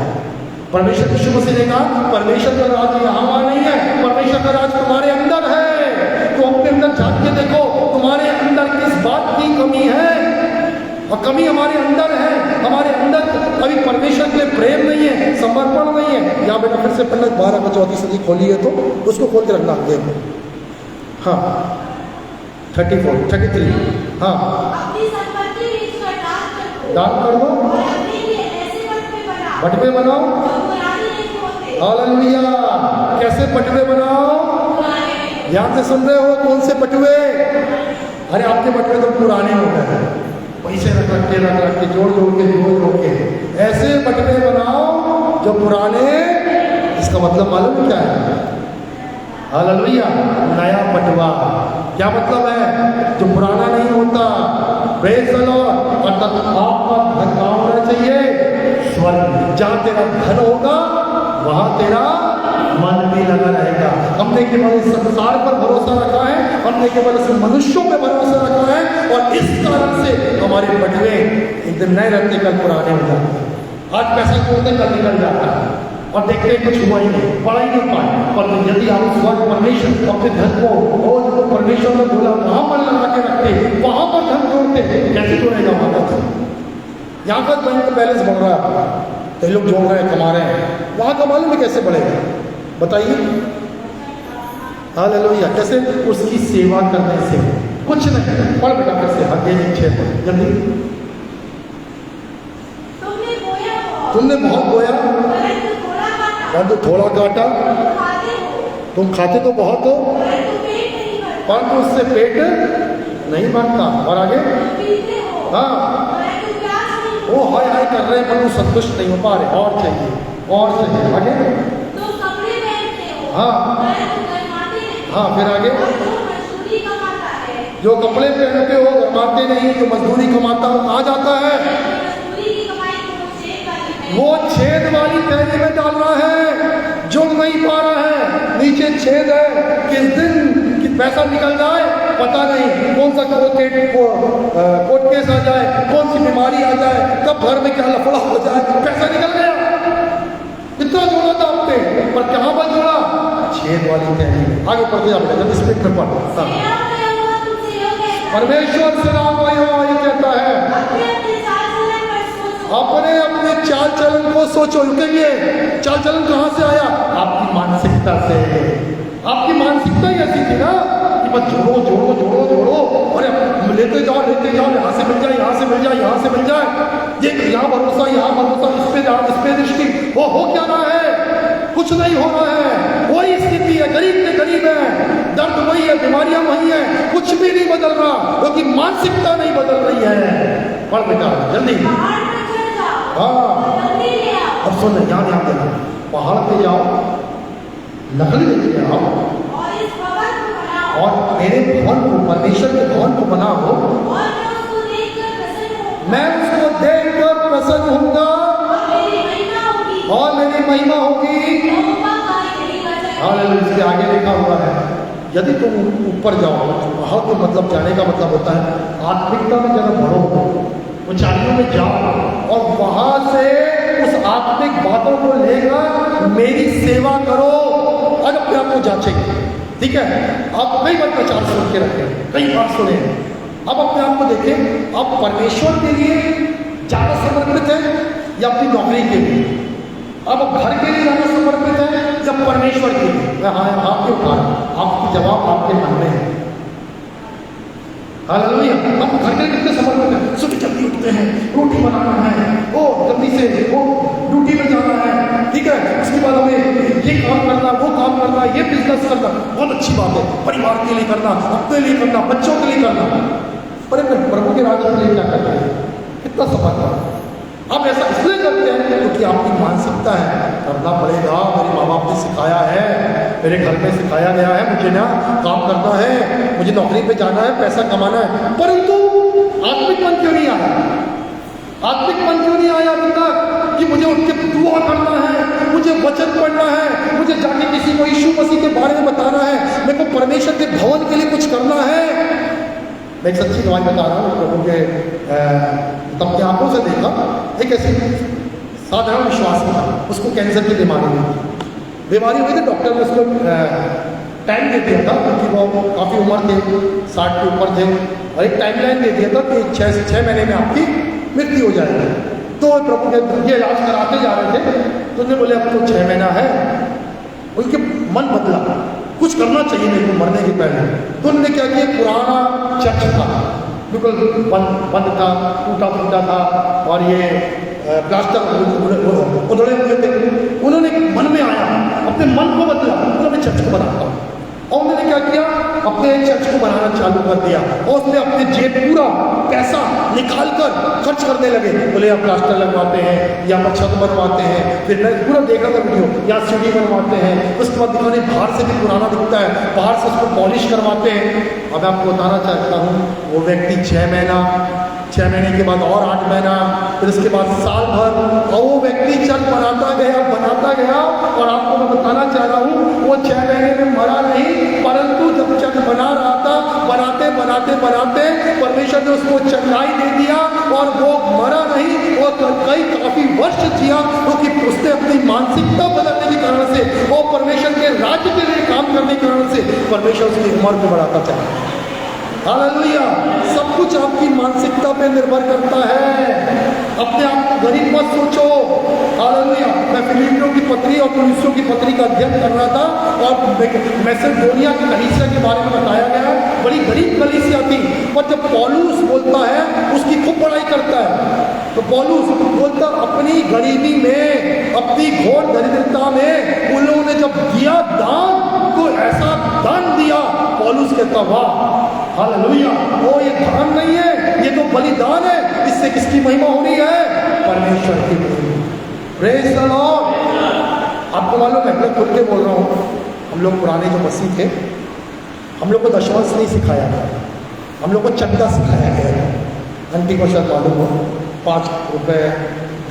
परमेश्वर यीशु मसीह ने कहा परमेश्वर का राज यहाँ वहाँ नहीं है, परमेश्वर का राज तुम्हारे अंदर है। तो अपने अंदर झांक के देखो तुम्हारे अंदर किस बात की कमी है, और कमी हमारे अंदर है। हमारे अंदर अभी परमेश्वर के लिए प्रेम नहीं है, समर्पण नहीं है। यहाँ बेटा फिर से पढ़ना 12 को 34 सदी खोली है तो उसको खोल के रखना देखो। हाँ 34 33 हाँ दान कर दो, बटवे बनाओ। हालेलुया। कैसे बटवे बनाओ? ध्यान से सुन रहे हो? कौन से बटवे? अरे आपके बटवे तो पुराने हो गए, पैसे रख के जोड़ के ऐसे बटवे बनाओ जो पुराने। इसका मतलब मालूम क्या है? हालेलुया। नया बटवा क्या मतलब है? जो पुराना नहीं होता। Praise the Lord. अर्थात आपका धन कहाँ होना चाहिए? स्वर्ग। जहाँ तेरा धन होगा वहाँ तेरा मन भी लगा रहेगा। हमने केवल इस संसार पर भरोसा रखा है, हमने केवल इस मनुष्यों पे भरोसा रखा है, और इस कारण से हमारे बटवे एक दिन नए रहते कल पुराने हो जाते हैं। आज पैसा जोड़ते कल निकल जाता है, और देखते कुछ हुआ ही नहीं, पढ़ा ही नहीं पाए। पर यदि आप स्वर्ग परमेश्वर अपने धन को और जो परमेश्वर ने बोला वहाँ मन लगा के रखते, वहाँ पर धन जोड़ते, कैसे जोड़ेगा वहाँ पर? यहाँ पर बैंक का बैलेंस बढ़ रहा है, कई लोग जोड़ रहे हैं, कमा रहे हैं, वहाँ का मालूम है कैसे बढ़ेगा? बताइए। हालेलुया। कैसे? उसकी सेवा करने से। कुछ नहीं, पढ़ बेटा फिर से आगे 6 जल्दी। तुमने बहुत बोया परंतु थोड़ा काटा, तुम खाते तो बहुत हो परंतु उससे पेट नहीं भरता। और आगे हाँ वो हाय हाय कर रहे हैं पर वो संतुष्ट नहीं हो पा रहे, और चाहिए और चाहिए। आगे हाँ हाँ फिर आगे जो कपड़े पहनते हो गरमाते नहीं, जो मजदूरी कमाता हो कहाँ जाता है? वो छेद वाली थैली में डाल रहा है, जो नहीं पा रहा है, नीचे छेद है। किस दिन कि पैसा निकल जाए पता नहीं, कौन सा कोर्ट केस आ जाए, कौन सी बीमारी आ जाए, कब घर में क्या लफड़ा हो जाए, पैसा निकल गया। इतना जोड़ा था आपने, पर कहाँ पर जोड़ा? छेद वाली थैली। आगे पढ़ते जाओ जब स्पीड में पढ़। परमेश्वर से नाम ये कहता है अपने अपने चाल चलन को सोचो। रुकेंगे, चाल चलन कहाँ से आया? आपकी मानसिकता से। आपकी मानसिकता ही ऐसी थी ना कि बस जोड़ो जोड़ो जोड़ो जोड़ो, अरे लेते जाओ यहाँ से मिल जाए, यहाँ से मिल जाए, यहाँ से मिल जाए, ये यहाँ भरोसा, इस पे दृष्टि। वो हो क्या रहा है? कुछ नहीं हो रहा है। वही स्थिति है, गरीब के गरीब है, दर्द वही है, बीमारियां वही है, कुछ भी नहीं बदल रहा, क्योंकि मानसिकता नहीं बदल रही है। पढ़ बेटा जल्दी। हाँ अब सुन, ध्यान देना। पहाड़ पे जाओ, लकड़ी लेके आओ, और मेरे भवन को, परमेश्वर के भवन को बनाओ, मैं उसको देखकर प्रसन्न होऊंगा और मेरी महिमा होगी। हालेलुया। इसके आगे लिखा हुआ है यदि तुम ऊपर जाओ, पहाड़ को मतलब जाने का मतलब होता है आत्मिकता में जरा बढ़ो, ऊंचाइयों में जाओ, और वहां से उस आत्मिक बातों को लेकर मेरी सेवा करो। और अपने आप को जांचेंगे, ठीक है? आप कई बार प्रचार सुन के रखे, कई बार सुने, अब अपने आप को देखें, आप परमेश्वर के लिए ज़्यादा समर्पित है या अपनी नौकरी के लिए? अब घर के लिए ज़्यादा समर्पित है या परमेश्वर के लिए? हाँ हाँ क्यों कहा? आपकी जवाब आपके मन में है। हालेलुया। हम घर के लिए कितने समर्पित हैं? सुबह जल्दी उठते हैं, रोटी बनाना है, ओ जल्दी से वो ड्यूटी में जाना है, ठीक है, उसके बाद हमें ये काम करना, वो काम करना, ये बिजनेस करना, बहुत अच्छी बात है। परिवार के लिए करना, अपने लिए करना, बच्चों के लिए करना, पर प्रभु के राज्य के लिए क्या करते हैं? कितना समर्पण। आप ऐसा इसलिए करते हैं क्योंकि आपकी मानसिकता है करना पड़ेगा, मेरे माँ बाप ने सिखाया है, मेरे घर में सिखाया गया है, मुझे ना काम करना है, मुझे नौकरी पे जाना है, पैसा कमाना है। परंतु आत्मिक मन क्यों नहीं आया? आत्मिक मन क्यों नहीं आया अभी तक कि मुझे उनके दुआ करना है, मुझे वचन पढ़ना है, मुझे जाके किसी को यीशु मसीह के बारे में बताना है, मेरे को परमेश्वर के भवन के लिए कुछ करना है। मैं एक सच्ची गवाही बता रहा हूँ, प्रभु के अपने आंखों से देखा। एक ऐसी साधारण विश्वास था, उसको कैंसर की बीमारी हुई हुई थी। डॉक्टर ने उसको टाइम दे दिया था क्योंकि वो काफ़ी उम्र थे, 60 के ऊपर थे, और एक टाइमलाइन दे दिया था कि 6 महीने में आपकी मृत्यु हो जाएगी। तो प्रभु के ये इलाज कराते जा रहे थे, तो उन्होंने बोले अब तो 6 महीना है। उनके मन बदला, कुछ करना चाहिए मेरे को मरने के पहले। तो उन्होंने क्या किया, पुराना चर्च था, बिल्कुल बंद था, टूटा फूटा था, और ये प्लास्टर उधड़े हुए थे। उन्होंने मन में आया, अपने मन को बदला, उन्होंने चर्च को बनाता हूँ, और उन्होंने क्या किया, अपने चर्च को बनाना चालू कर दिया, और उसने अपने जेब पूरा पैसा निकाल कर खर्च करने लगे। बोले यहाँ प्लास्टर लगवाते हैं, यहाँ पर छत बनवाते हैं, फिर मैं पूरा देख रहा था वीडियो, यहाँ सीढ़ी बनवाते हैं, उसके बाद दिखाने बाहर से भी पुराना दिखता है, बाहर से उसको पॉलिश करवाते हैं। अब मैं आपको बताना चाहता हूँ, वो व्यक्ति 6 महीने के बाद और 8 महीना, फिर उसके बाद साल भर, और वो व्यक्ति चल बनाता गया, और आपको मैं बताना चाह रहा हूँ, वो 6 महीने में मरा नहीं, परंतु जब चल बना रहा था, बनाते परमेश्वर ने उसको चंगाई दे दिया, और वो मरा नहीं, वो काफी वर्ष जिया, क्योंकि उसने अपनी मानसिकता बदलने के कारण से, और परमेश्वर के राज्य के लिए काम करने के कारण से परमेश्वर उसकी उम्र को बढ़ाता चला। हालेलुया। सब कुछ आपकी मानसिकता पे निर्भर करता है। अपने आप को गरीब मत सोचो। हालेलुया। मैं फिलिपियों की पत्री और कुरिन्थियों की पत्री का अध्ययन कर रहा था, और मैसेडोनिया की कलीसिया के बारे में बताया गया। बड़ी गरीब कलीसिया थी, पर जब पौलुस बोलता है, उसकी खूब बड़ाई करता है। तो पौलुस बोलता, अपनी गरीबी में, अपनी घोर दरिद्रता में उन्होंने जब दिया दान, तो ऐसा दान दिया, पौलुस कहता वाह हालेलुया। ओ ये धर्म नहीं है, ये तो बलिदान है। इससे किसकी महिमा हो रही है? परमेश्वर की महिमा। Praise the Lord. आपको मालूम है, मैं खुल के बोल रहा हूँ, हम लोग पुराने जो मसीह थे, हम लोग को दशमांश नहीं सिखाया गया, हम लोग को चंदा सिखाया गया। घंटी को शायद मालूम हो, 5 रुपये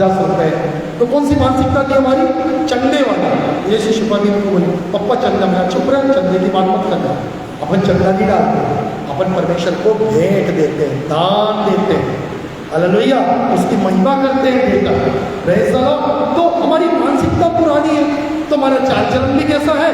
10 रुपये। तो कौन सी मानसिकता थी हमारी? चंदे वाला। ये शिशुपा भी उनको बोली, पप्पा चंदा, मेरा चुप रहा, चंदे की बात मत करना। अपन चंदा नहीं डालते, अपन परमेश्वर को भेंट देते हैं, दान देते हैं। हालेलुया। उसकी महिमा करते हैं देकर। Praise the Lord. तो हमारी मानसिकता पुरानी है, तो हमारा चाल चलन भी कैसा है?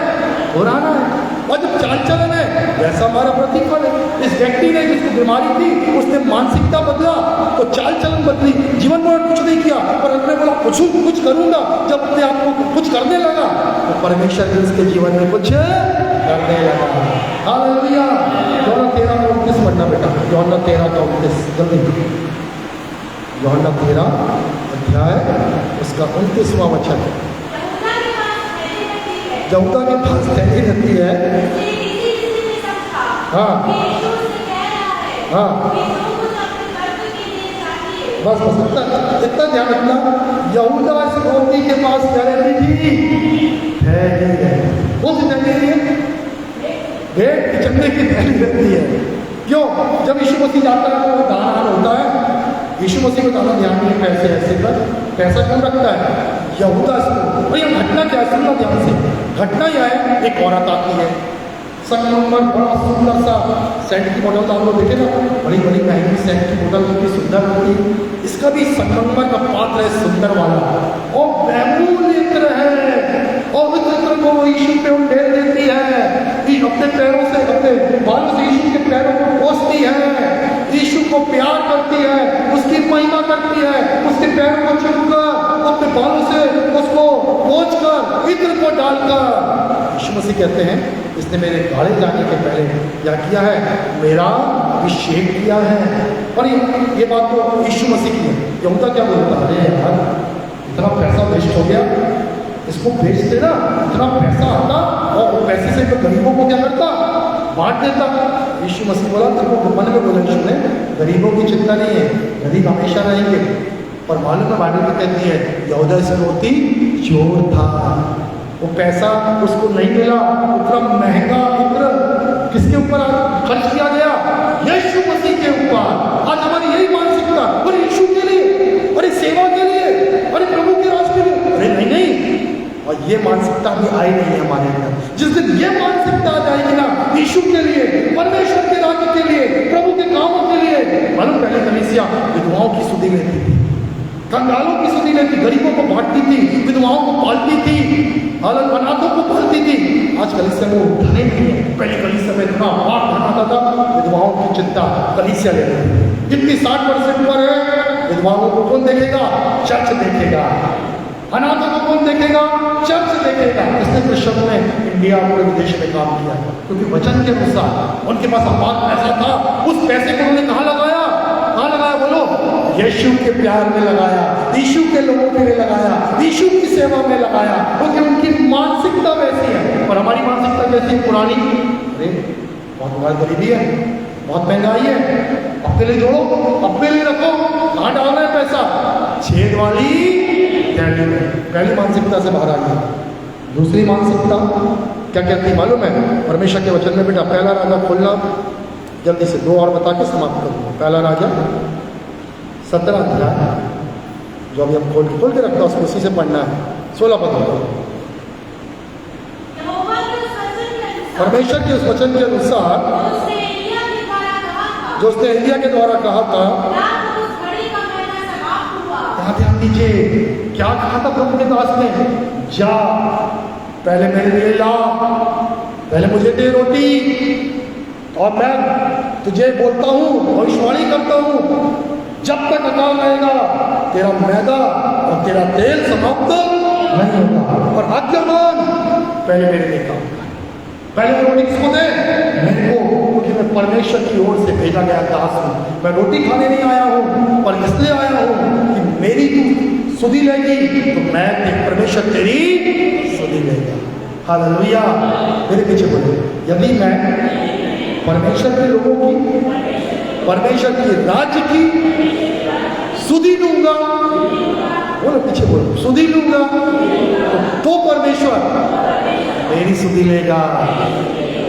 पुराना है। और जब चाल चलन है, वैसा हमारा प्रतिफल है। इस व्यक्ति ने, जिसको बीमारी थी, उसने मानसिकता बदला तो चाल चलन बदली। जीवन में कुछ नहीं किया, पर उसने बोला कुछ करूंगा। जब अपने आप को कुछ करने लगा, तो परमेश्वर ने उसके जीवन में कुछ करने लगा। हालेलुया। यूहन्ना 13:29 पढ़ना बेटा, यूहन्ना 13:29 जल्दी। यूहन्ना 13 अध्याय उसका 29वां वचन। यहूदा के पास थैली रहती है। हाँ हाँ, बस इतना ध्यान रखना। यहूदा इस्करियोती के पास क्या रहती थी? थैली है। कौन सी थैली है? भेंट चंदे की थैली रहती है। क्यों? जब यीशु मसीह जाता है तो दान होता है। यीशु मसीह को ज़्यादा ध्यान नहीं, पैसे ऐसे कर, पैसा क्यों रखता है? यहूदा इसको। और ये घटना क्या है? सुनना ध्यान से। घटना यह है, एक औरत आती है, संगमरमर बड़ा सुंदर सा सेंट की बोतल, आप लोग देखे ना, बड़ी बड़ी महंगी सेंट की बोतल कितनी सुंदर होती है। इसका भी संगमरमर का पात्र है, सुंदर वाला, और महमूद इत्र है, और उस इत्र को वो यीशु पे उंडेल देती है, अपने पैरों से, अपने बालों से यीशु के पैरों को पोंछती है, बालों से उसको पोंछ कर, इत्र को डालकर, यीशु मसीह कहते हैं इसने मेरे गाड़े जाने के पहले क्या किया है, मेरा अभिषेक किया है। और ये बात तो यीशु मसीह की है। यहूदा क्या बोलता है, अरे यार इतना पैसा वेस्ट हो गया, इसको बेच देना, इतना पैसा आता और वो पैसे से तो गरीबों को क्या करता, बांट देता। यीशु मसीह बोला, तुमको मन में बोला यीशु ने, गरीबों की चिंता नहीं है, गरीब हमेशा रहेंगे। और मालूम है बाइबल में कहती है यहूदा इस्करियोती चोर था, वो पैसा उसको नहीं मिला, उतना महंगा इत्र किसके ऊपर खर्च किया गया, यीशु मसीह के ऊपर। आज हमारी यही मानसिकता, और यीशु के लिए, और सेवा के लिए, और प्रभु के राज के लिए, अरे नहीं नहीं। और ये मानसिकता भी आई नहीं है हमारे अंदर। जिस दिन ये मानसिकता आ जाएगी ना, यीशु के लिए, परमेश्वर के राज्य के लिए, प्रभु के कामों के लिए। मालूम पहले कलीसिया विधवाओं की सुधि लेती थी, कंगालों की सुधि लेती, गरीबों को बांटती थी, विधवाओं को पालती थी, अनाथों को पालती थी। आज कलीसिया में उठाने नहीं है। पहले कलीसिया में इतना पाठ बनाता था, विधवाओं की चिंता कलीसिया ले रही है। जितनी 60% पर है, विधवाओं को कौन देखेगा, चर्च देखेगा। अनाथों को कौन देखेगा, चर्च देखेगा। इसने कृष्ण ने इंडिया और विदेश में काम किया, क्योंकि वचन के अनुसार उनके पास अपार पैसा था। उस पैसे को उन्होंने कहाँ लगाया, कहाँ लगाया बोलो, यीशु के प्यार में लगाया, यीशु के लोगों के लिए लगाया, यीशु की सेवा में लगाया, क्योंकि उनकी मानसिकता वैसी है। और हमारी मानसिकता कैसी पुरानी, अरे बहुत बड़ा गरीबी है, बहुत महंगाई है, अपने लिए जोड़ो, अपने लिए रखो, कहाँ डाल रहे हैं पैसा, छेद वाली थैली में। पहली मानसिकता से बाहर आ गया। दूसरी मानसिकता क्या कहती है मालूम है, परमेश्वर के वचन में बेटा पहला राजा खोलना, जल्दी से 2 और बता के समाप्त करूँगा। पहला राजा 17 अध्याय, जो अभी हम खोल के रखता उसको उसी से पढ़ना है। 16 पद परमेश्वर के उस वचन के अनुसार जो उसने एलिया के द्वारा कहा था, यहाँ ध्यान दीजिए क्या कहा था प्रभु के दास ने, जा पहले मेरे लिए ला, पहले मुझे दे रोटी, और मैं तुझे बोलता हूँ, भविष्यवाणी करता हूँ, जब तक अकाल रहेगा तेरा मैदा और तेरा तेल समाप्त नहीं होगा। और आज्ञा मान, पहले मेरे लिए काम, पहले रोटी किसको दे, मेरे को, क्योंकि मैं परमेश्वर की ओर से भेजा गया दास हूँ। मैं रोटी खाने नहीं आया हूँ, पर इसलिए आया हूँ कि मेरी तू सुधि लेगी तो मैं परमेश्वर तेरी सुधि लेगा। हालेलुया। मेरे पीछे बोले, यदि मैं परमेश्वर के लोगों की, परमेश्वर के राज्य की सुधि लूंगा, बोलो पीछे बोलो, सुधि लूंगा, तो परमेश्वर मेरी सुधि लेगा।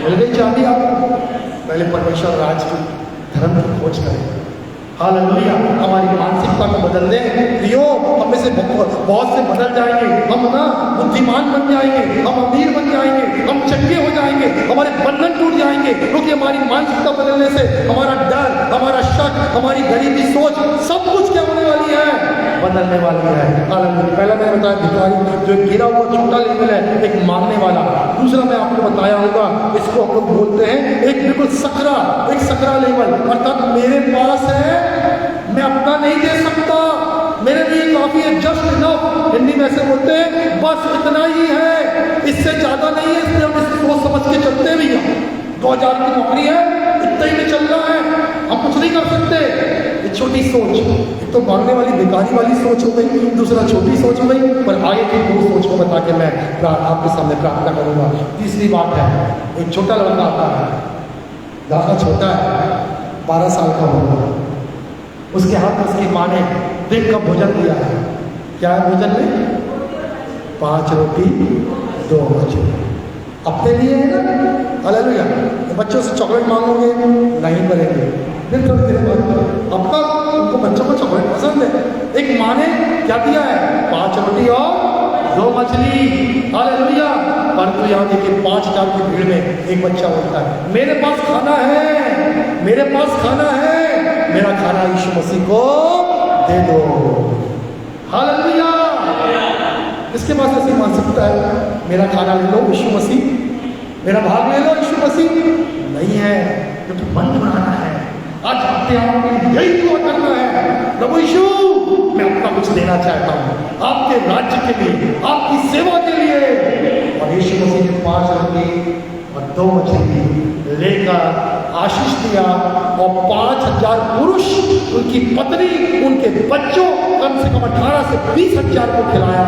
मिल गई चाबी आपको। पहले परमेश्वर राज की, धर्म की खोज करें। हालेलुया। हमारी मानसिकता को बदल दें प्रियो, हम में से बहुत से बदल जाएंगे, हम ना बुद्धिमान बन जाएंगे, हम अमीर बन जाएंगे, हम चंगे हो जाएंगे, हमारे बंधन टूट जाएंगे, क्योंकि हमारी मानसिकता बदलने से हमारा डर, हमारा शक, हमारी गरीबी सोच, सब कुछ क्या होने वाली है, बदलने वाली है। हालेलुया। पहला मैंने बताया भिखारी, जो गिरा हुआ छोटा लेवल है, एक मांगने वाला। दूसरा मैं आपको बताया होगा, इसको हम लोग बोलते हैं एक बिल्कुल सकरा, एक सकरा लेवल, अर्थात मेरे पास है, मैं अपना नहीं दे सकता, मेरे लिए काफी है, जस्ट इनफ। हिंदी में ऐसे बोलते हैं, बस इतना ही है, इससे ज्यादा नहीं है, इसलिए हम इसको सोच समझ के चलते भी हैं। 2000 की नौकरी है, इतना ही में चल रहा है, हम कुछ नहीं कर सकते। ये छोटी सोच, एक तो मांगने वाली भिखारी वाली सोच हो गई, दूसरा छोटी सोच हो गई। पर आगे की 2 सोच को बता के मैं आपके सामने प्रार्थना करूंगा। तीसरी बात है, एक छोटा लड़का आता है, ज़्यादा छोटा है, 12 साल का होगा, उसके हाथ में उसकी माँ ने दिन का भोजन दिया है। क्या है भोजन में? 5 रोटी 2 मछली। अपने लिए है ना, हालेलुया। बच्चों से चॉकलेट मांगोगे, नहीं करेंगे। फिर थोड़ी देर बाद आपका, उनको बच्चों को चॉकलेट पसंद है। एक माँ ने क्या दिया है? 5 रोटी और 2 मछली। हालेलुया। परंतु यहाँ देखिए 5000 की भीड़ में एक बच्चा बोलता है, मेरे पास खाना है, मेरे पास खाना है, मेरा खाना यीशु मसीह को दे दो। हालेलुया। इसके पास ऐसी मानसिकता है, मेरा खाना ले लो यीशु मसीह, मेरा भाग ले लो यीशु मसीह, नहीं है, क्योंकि मन बनाना है। आज अपने आप में यही दुआ करना है, प्रभु यीशु मैं अपना कुछ देना चाहता हूँ आपके राज्य के लिए, आपकी सेवा के लिए। और यीशु मसीह ने 5 रोटी और 2 मछली लेकर आशीष दिया और 5000 पुरुष, उनकी पत्नी, उनके बच्चों, कम से कम 18 से 20,000 को खिलाया।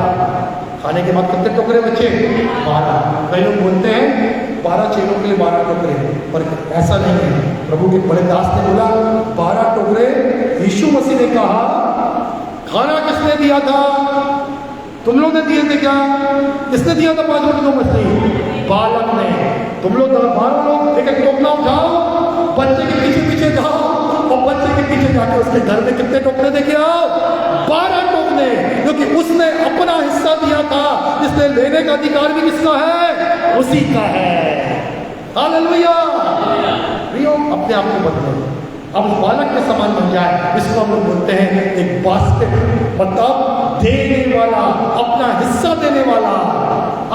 खाने के बाद कितने टोकरे बचे? 12। कई लोग बोलते हैं 12 चेलों के लिए 12 टोकरे, पर ऐसा नहीं है। प्रभु के बड़े दास ने बोला 12 टोकरे। यीशु मसीह ने कहा खाना किसने दिया था? तुम लोग ने दिए थे क्या? किसने दिया था 5 रोटी 2 मछली? बालक ने। तुम लोग 12 लोग एक टोकरा उठाओ, बच्चे के पीछे पीछे जाओ और बच्चे के पीछे जाके उसके घर में कितने टोकरे देके आओ? 12 टोकरे, क्योंकि उसने अपना हिस्सा दिया था। इसलिए लेने का अधिकार भी किसका है? उसी का है। हालेलुया। प्रियो, अपने आप को बदलो, अब उस बालक के समान बन जाए। इसको हम लोग बोलते हैं एक बास्केट, मतलब देने वाला, अपना हिस्सा देने वाला।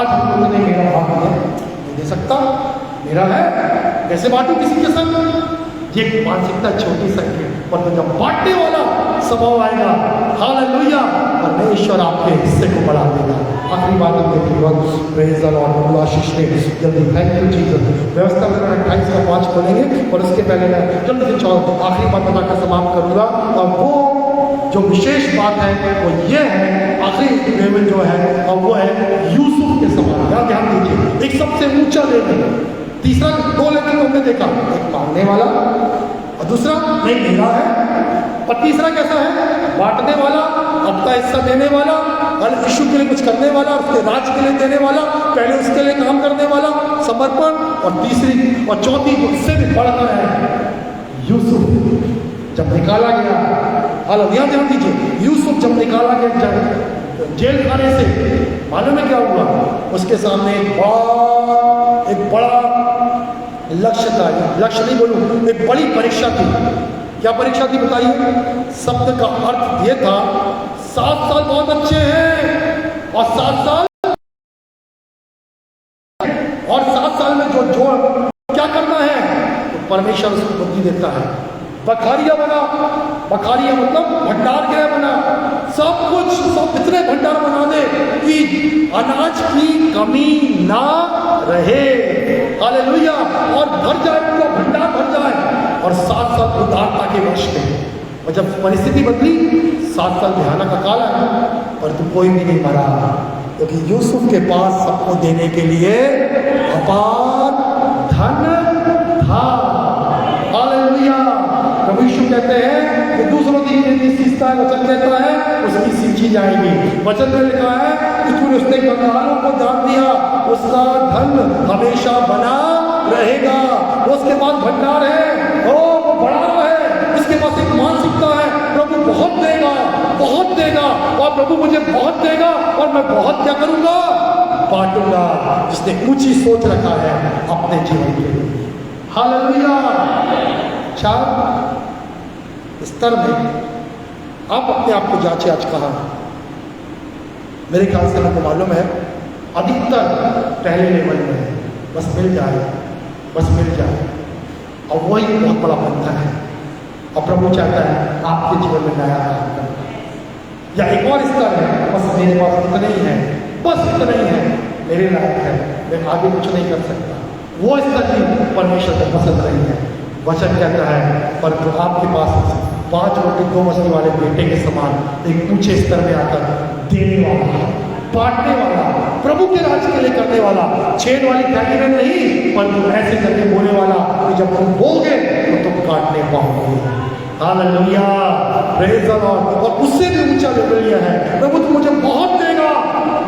आज हम लोगों ने मेरा भाग नहीं दे सकता, मेरा है, कैसे बांटू किसी के संग? ये मानसिकता छोटी संग है, पर जब बांटने वाला स्वभाव आएगा, हालेलुया, परमेश्वर आपके हिस्से को बढ़ा देगा। आखिरी बात हम देखेंगे, प्रेज़ द लॉर्ड, आशीष दे जल्दी। Thank you Jesus. व्यवस्था में 28 का 5 खोलेंगे और उसके पहले मैं जल्दी से आखिरी बात बताकर समाप्त करूंगा। और वो जो विशेष बात है वो ये है, आखिरी लेवल जो है और वो है यूसुफ के समान। यहाँ ध्यान दीजिए, एक सबसे ऊंचा लेवल। तीसरा 2 लेवल को हमने देखा, एक मांगने वाला और दूसरा नहीं मेरा है, और तीसरा कैसा है? बांटने वाला, अपना हिस्सा देने वाला, और यीशु के लिए कुछ करने वाला, उसके राज के लिए देने वाला, पहले उसके लिए काम करने वाला, समर्पण। और तीसरी और चौथी उससे भी बढ़कर है यूसुफ जब निकाला गया। हालेलुया। ध्यान दीजिए, यूसुफ जब निकाला गया जेल खाने से, मालूम है क्या हुआ? उसके सामने एक बड़ा लक्ष्य था, लक्ष्य नहीं बोलूं, एक बड़ी परीक्षा थी। क्या परीक्षा थी बताइए? शब्द का अर्थ ये था 7 साल बहुत अच्छे हैं और 7 साल में जो क्या करना है तो परमेश्वर उसको बुद्धि देता है। बखारिया बना, बखारिया मतलब भंडार गृह बना, सब कुछ, सब इतने भंडार बना दे कि अनाज की कमी ना रहे। हालेलुया। और भर जाए, पूरा भंडार भर जाए और 7 साल उदारता के वर्ष में। और जब परिस्थिति बदली, 7 साल ध्यान का काल आया, परंतु कोई भी नहीं मरा, क्योंकि यूसुफ के पास सबको देने के लिए अपार धन था। हालेलुया। प्रभु यीशु कहते हैं कि दूसरों की सीखता है, वचन कहता है उसकी सींची जाएगी। वचन में लिखा है कि तूने उसने कंगालों को दान दिया, उसका धन हमेशा बना रहेगा। उसके पास भंडार है, वो बड़ा है, इसके पास एक मानसिकता है, प्रभु बहुत देगा, बहुत देगा, और प्रभु मुझे बहुत देगा और मैं बहुत क्या करूंगा? बांटूंगा। जिसने ऊंची सोच रखा है अपने जीवन के लिए। हालेलुया। 4 स्तर में आप अपने आप को जांचे आज कहा। मेरे ख्याल से आपको मालूम है अधिकतर पहले लेवल में है, बस मिल जाए, बस मिल जाए, और वही बहुत बड़ा बंधन है। और प्रभु चाहता है आपके जीवन में नया काम करना। या एक और स्तर है, बस मेरे पास इतना ही है, बस इतना ही है, मेरे लायक है, मैं आगे कुछ नहीं कर सकता। वो स्तर भी परमेश्वर को पसंद नहीं है। वचन कहता है परंतु आपके पास 5 रोटी 2 मछली वाले बेटे के समान एक ऊंचे स्तर में आकर देने वाला, बांटने वाला, प्रभु के राज के लिए करने वाला, छेद वाली थैली में नहीं, परंतु ऐसे करके बोलने वाला कि जब तुम बोगे तो तुम काटने पाओगे। हालेलुया। Praise the Lord. और उससे भी ऊंचा लेवल यह है, प्रभु तू मुझे बहुत देगा,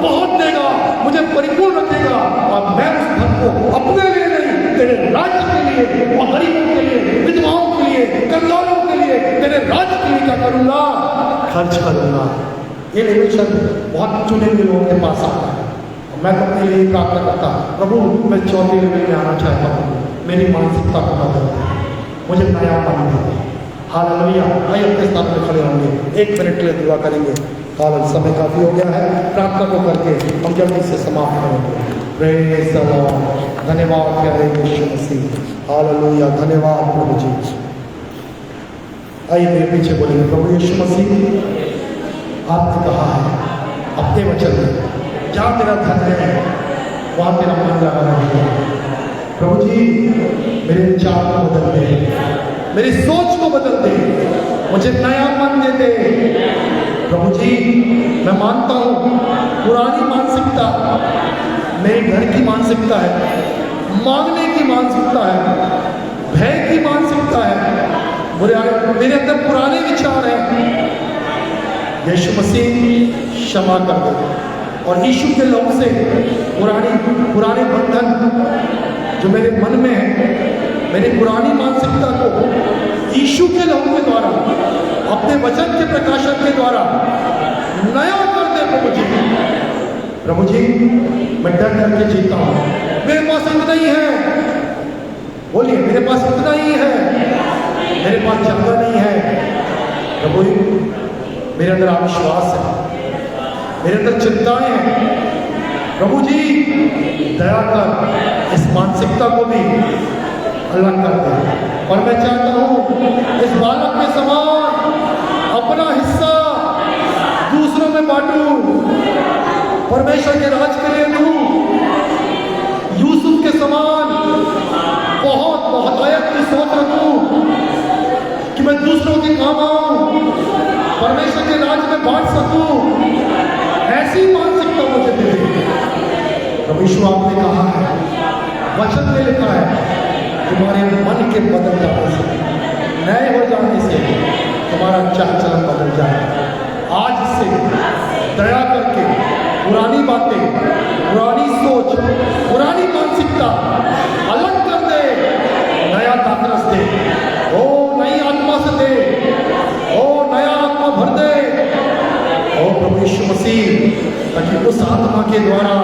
बहुत देगा, मुझे परिपूर्ण रखेगा, और मैं उस धन को अपने लिए नहीं, तेरे राज्य के लिए, और गरीबों के लिए, विधवाओं के लिए, कंगालों के लिए, तेरे राज्य के लिए क्या करूंगा? खर्च करूंगा। ये लेवल बहुत चुने हुए लोगों के पास आता है। और मैं तो अपने लिए प्रार्थना करता, प्रभु मैं 4थे लेवल में आना चाहता हूँ, मेरी मानसिकता को बदल, मुझे नया पानी दे। हालेलुया। आइए अपने स्थान में खड़े होंगे, 1 मिनट के लिए दुआ करेंगे। कारण समय काफी हो गया है, प्रार्थना को करके हम जल्दी से समाप्त करेंगे। Praise the Lord. धन्यवाद प्यारे यीशु मसीह। हालेलुया। धन्यवाद प्रभु जी। आइए मेरे पीछे बोलेंगे, प्रभु यीशु मसीह आपने कहा है अपने वचन में, जहाँ तेरा धन है वहाँ तेरा मन लगा रहेगा। प्रभु जी मेरे विचार को बदल दे, मेरी सोच को बदल दे, मुझे नया मन दे दे। प्रभु जी मैं मानता हूँ पुरानी मानसिकता मेरे घर की मानसिकता है, मांगने की मानसिकता है, भय की मानसिकता है, मेरे अंदर पुराने विचार हैं। यीशु मसीह क्षमा कर दे और यीशु के लहू से पुराने बंधन जो मेरे मन में है, मेरी पुरानी मानसिकता को यीशु के लहू के द्वारा, अपने वचन के प्रकाशन के द्वारा नया कर दे। प्रभु जी मैं डर डर के जीता हूँ, मेरे पास इतना ही है, बोलिए मेरे पास इतना ही है, मेरे पास ज़्यादा नहीं है। प्रभु मेरे अंदर अविश्वास है, मेरे अंदर चिंताएं हैं। प्रभु जी दया कर इस मानसिकता को भी अलग कर दे। और मैं चाहता हूँ इस बालक के समान अपना हिस्सा दूसरों में बांटूं, परमेश्वर के राज के लिए दूं। यूसुफ के समान बहुत बहुतायत की सोच रखूं कि मैं दूसरों के काम आऊं, परमेश्वर के राज में बांट सकूं। ऐसी मानसिकता मुझे दे। प्रभु यीशु आपने कहा है, वचन में लिखा है, तुम्हारे मन के बदल जाने से, नए हो जाने से तुम्हारा चाल चलन बदल जाए। आज से दया करके पुरानी बातें, पुरानी सोच, पुरानी मानसिकता अलग कर दे, नया ताकत दे, ओ नई आत्मा से दे, ओ नया आत्मा भर दे। ओ प्रभु यीशु मसीह, ताकि उस आत्मा के द्वारा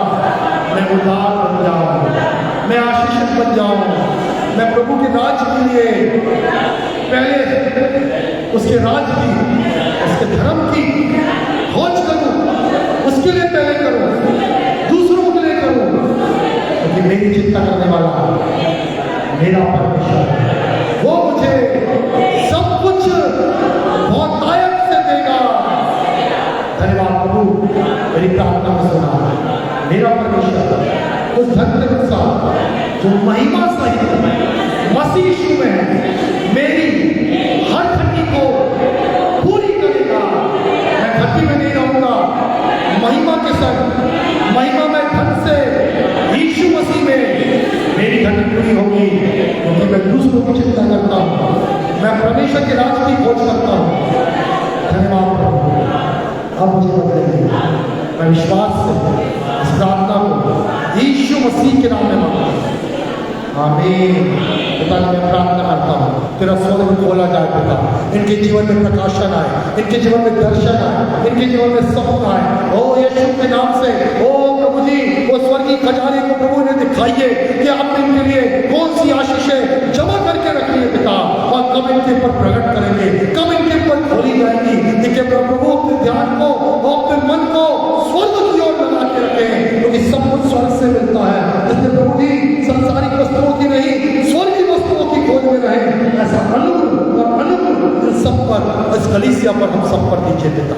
मैं उदार बन जाऊं, मैं आशीषित बन जाऊं, मैं प्रभु के राज के लिए पहले उसके राज की, उसके धर्म की खोज करूं, उसके लिए पहले करूं, दूसरों के लिए करूं, क्योंकि मेरी चिंता करने वाला मेरा परमेश्वर है। वो मुझे सब कुछ बहुत लायक से देगा। धन्यवाद प्रभु, मेरी प्रार्थना को सुना। मेरा परमेश्वर उस धन के साथ जो महिमा सहित मसीह यीशु में है, मेरी हर खट्टी को पूरी करेगा। मैं खट्टी में नहीं रहूंगा, महिमा के संग, महिमा में धन से यीशु मसीह में मेरी खट्टी पूरी होगी, क्योंकि मैं दूसरों की चिंता करता हूँ, मैं परमेश्वर के राज की खोज करता हूँ। धन्यवाद प्रभु, अब मुझे बदलेंगे। मैं विश्वास से इस प्रार्थना को यीशु मसीह के नाम में मांगता हूँ, आमीन। पिता मैं प्रार्थना करता हूँ, तेरा स्वर्ग खोला जाए पिता, इनके जीवन में प्रकाशन आए, इनके जीवन में दर्शन आए, इनके जीवन में सपना आए। ओ यीशु के नाम से, ओ प्रभु जी, वो स्वर्गीय खजाने को प्रभु ने दिखाइए कि आपने इनके लिए कौन सी आशीषें जमा करके रखी है पिता, और कब इनके ऊपर प्रकट करेंगे, कब इनके ऊपर खोली जाएगी। इनके प्रभु अपने ध्यान को, अपने मन को स्वर्ग की ओर लगा के रखें, क्योंकि सब कुछ स्वर्ग से मिलता है। इसलिए प्रभु जी संसारिक वस्तुओं की नहीं, स्वर्गीय वस्तुओं की खोज में रहे। ऐसा अनुग्रह और अनुग्रह सब पर, इस कलीसिया पर, हम सब पर दीजिए पिता।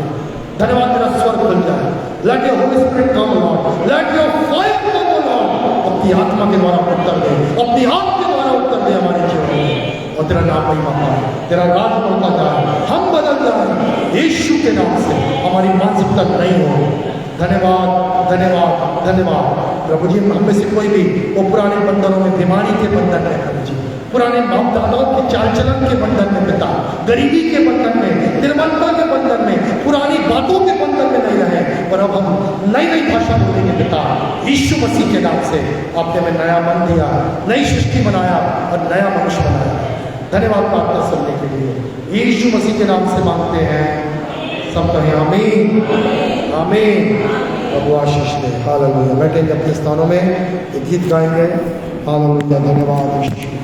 धन्यवाद, तेरा स्वर्ग खुल जाए। Let your Holi spirit come Lord, let your fire come Lord. अपनी आत्मा के द्वारा उत्तर दे, अपनी हाथ के द्वारा उत्तर दे हमारे जीवन में, और तेरा नाम महिमा पाए, तेरा राज बढ़ता जाए, हम बदल जाए यीशु के नाम से। हमारी मानसिकता नहीं हो। धन्यवाद धन्यवाद धन्यवाद प्रभु जी। हम में से कोई भी वो पुराने बंधनों में, बीमारी के बंधन में, प्रभु जी पुराने बाप दादाओं के चाल चलन के बंधन में पिता, गरीबी के बंधन में, निर्मलता के बंधन में, पुरानी बातों के बंधन में नहीं रहे, पर अब हम नई नई भाषा बोलेंगे पिता। यीशु मसीह के नाम से आपने हमें नया मन दिया, नई सृष्टि बनाया और नया मनुष्य बनाया। धन्यवाद प्रार्थना सुनने के लिए यीशु मसीह के नाम से मांगते हैं। सब कहें आमीन आमीन। प्रभु आशीष दे। हालेलुया। बैठेंगे अपने स्थानों में, एक गीत गाएंगे। हालेलुया। धन्यवाद।